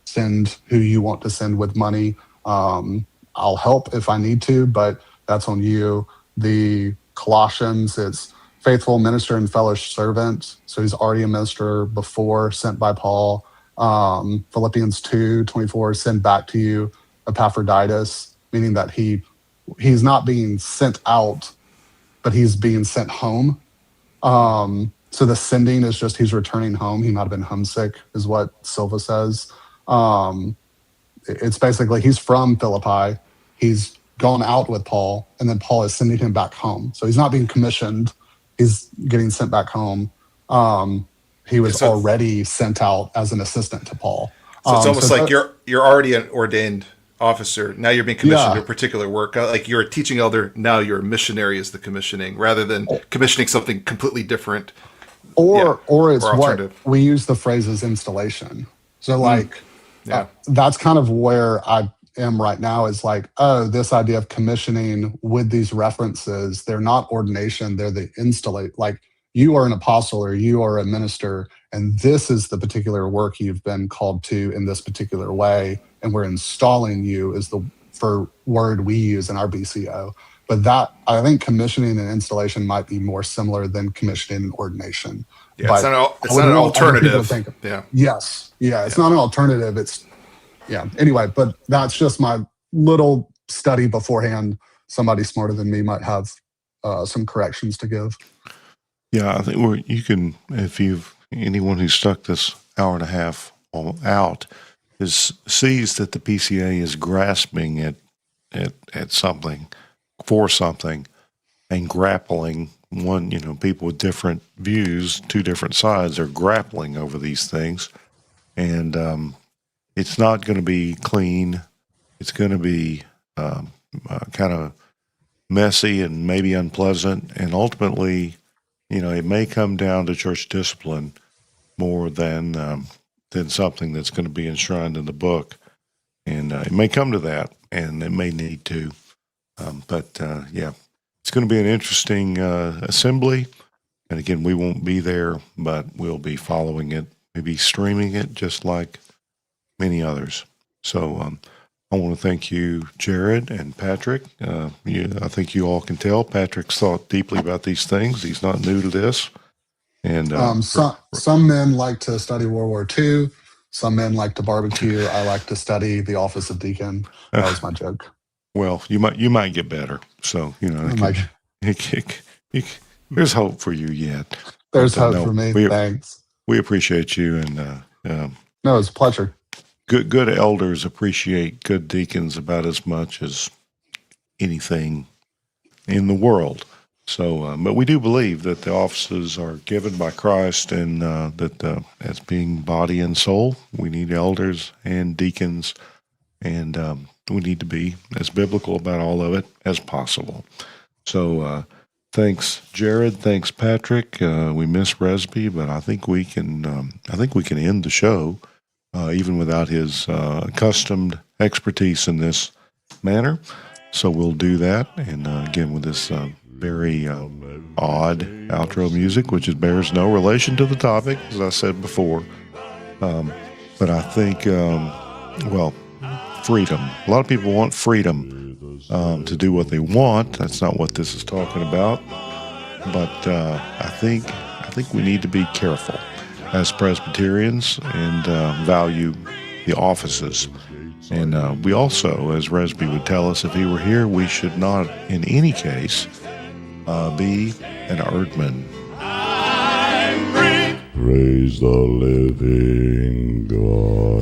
send who you want to send with money. I'll help if I need to, but that's on you. The Colossians, it's faithful minister and fellow servant. So he's already a minister before, sent by Paul. Philippians 2:24, send back to you Epaphroditus, meaning that he's not being sent out, but he's being sent home. So the sending is just he's returning home. He might have been homesick, is what Silva says. It's basically he's from Philippi. He's gone out with Paul, and then Paul is sending him back home. So he's not being commissioned. He's getting sent back home. He was already sent out as an assistant to Paul. So it's almost like you're already an ordained officer. Now you're being commissioned to a particular work. Like you're a teaching elder. Now you're a missionary is the commissioning, rather than commissioning something completely different. Or it's what we use the phrase as installation. So that's kind of where I am right now, is like, this idea of commissioning with these references, they're not ordination, they're the installate. Like you are an apostle or you are a minister, and this is the particular work you've been called to in this particular way. And we're installing you is the word we use in our BCO. But that, I think commissioning and installation might be more similar than commissioning and ordination. Yeah, but it's not an alternative. Yes. Yeah, it's not an alternative. Anyway, but that's just my little study beforehand. Somebody smarter than me might have some corrections to give. Yeah, I think you can, if anyone who stuck this hour and a half out sees that the PCA is grasping at something, for something, and grappling. People with different views, two different sides are grappling over these things, and it's not going to be clean. It's going to be kind of messy and maybe unpleasant, and ultimately, it may come down to church discipline more than something that's going to be enshrined in the book, and it may come to that, and it may need to. But it's going to be an interesting assembly, and again, we won't be there, but we'll be following it, maybe streaming it, just like many others. So I want to thank you, Jared and Patrick. I think you all can tell Patrick's thought deeply about these things. He's not new to this. And some men like to study World War II. Some men like to barbecue. I like to study the office of deacon. That was my joke. Well, you might get better. So there's hope for you yet. There's hope for me. Thanks. We appreciate you, and no, it's a pleasure. Good elders appreciate good deacons about as much as anything in the world. So, but we do believe that the offices are given by Christ, and that as being body and soul, we need elders and deacons, and we need to be as biblical about all of it as possible. So, thanks, Jared. Thanks, Patrick. We miss Resby, but I think we can end the show. Even without his accustomed expertise in this manner. So we'll do that. And again, with this very odd outro music, which bears no relation to the topic, as I said before. But I think, freedom. A lot of people want freedom to do what they want. That's not what this is talking about. But I think we need to be careful as Presbyterians and value the offices. And we also, as Resby would tell us if he were here, we should not in any case be an Erdman. Praise the living God.